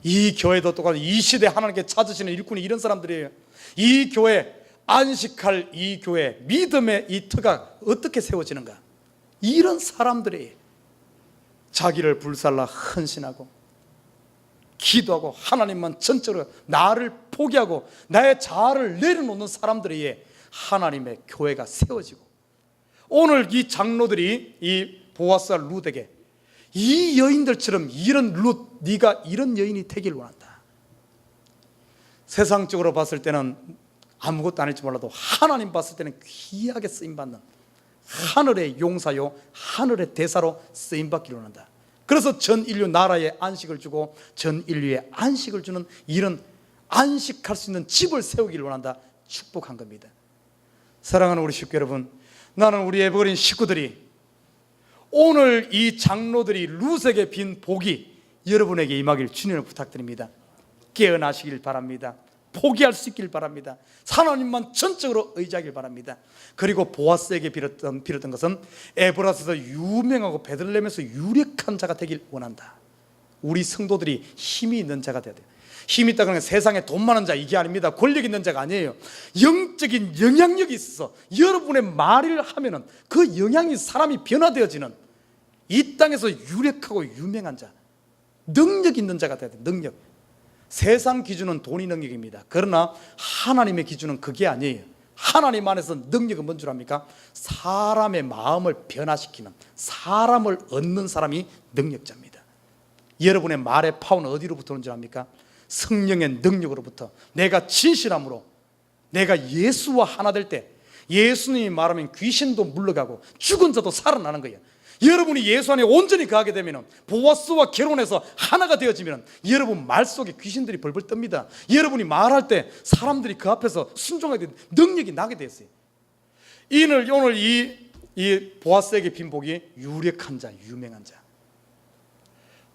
이 교회도 똑같이 이 시대 하나님께 찾으시는 일꾼이 이런 사람들이에요. 이 교회, 안식할 이 교회, 믿음의 이 터가 어떻게 세워지는가? 이런 사람들이 자기를 불살라 헌신하고 기도하고 하나님만 전적으로 나를 포기하고 나의 자아를 내려놓는 사람들에 의해 하나님의 교회가 세워지고, 오늘 이 장로들이 이 보아스와 룻에게 이 여인들처럼 이런 룻, 네가 이런 여인이 되길 원한다. 세상적으로 봤을 때는 아무것도 아닐지 몰라도 하나님 봤을 때는 귀하게 쓰임받는 하늘의 용사요, 하늘의 대사로 쓰임받기를 원한다. 그래서 전 인류 나라에 안식을 주고 전 인류에 안식을 주는 이런 안식할 수 있는 집을 세우기를 원한다. 축복한 겁니다. 사랑하는 우리 식구 여러분, 나는 우리 애버린 식구들이 오늘 이 장로들이 룻에게 빈 복이 여러분에게 임하길 주님을 부탁드립니다. 깨어나시길 바랍니다. 포기할 수 있길 바랍니다. 하나님만 전적으로 의지하길 바랍니다. 그리고 보아스에게 빌었던 것은 에브라스에서 유명하고 베들레헴에서 유력한 자가 되길 원한다. 우리 성도들이 힘이 있는 자가 되어야 돼요. 힘이 있다는 건 세상에 돈 많은 자 이게 아닙니다. 권력 있는 자가 아니에요. 영적인 영향력이 있어서 여러분의 말을 하면은 그 영향이 사람이 변화되어지는 이 땅에서 유력하고 유명한 자, 능력 있는 자가 되어야 돼요. 능력. 세상 기준은 돈이 능력입니다. 그러나 하나님의 기준은 그게 아니에요. 하나님 안에서 능력은 뭔 줄 압니까? 사람의 마음을 변화시키는, 사람을 얻는 사람이 능력자입니다. 여러분의 말의 파워는 어디로부터 오는 줄 압니까? 성령의 능력으로부터. 내가 진실함으로, 내가 예수와 하나 될 때, 예수님이 말하면 귀신도 물러가고 죽은 자도 살아나는 거예요. 여러분이 예수 안에 온전히 거하게 되면, 보아스와 결혼해서 하나가 되어지면 여러분 말 속에 귀신들이 벌벌 뜹니다. 여러분이 말할 때 사람들이 그 앞에서 순종하게 된 능력이 나게 됐어요. 오늘 이 보아스에게 빈 복이 유력한 자, 유명한 자.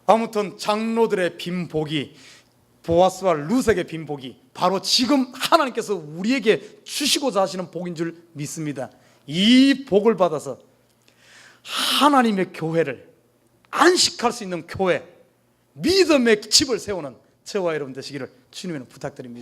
아무튼 장로들의 빈 복이, 보아스와 룻에게 빈 복이 바로 지금 하나님께서 우리에게 주시고자 하시는 복인 줄 믿습니다. 이 복을 받아서 하나님의 교회를, 안식할 수 있는 교회, 믿음의 집을 세우는 저와 여러분 되시기를 주님의 부탁드립니다.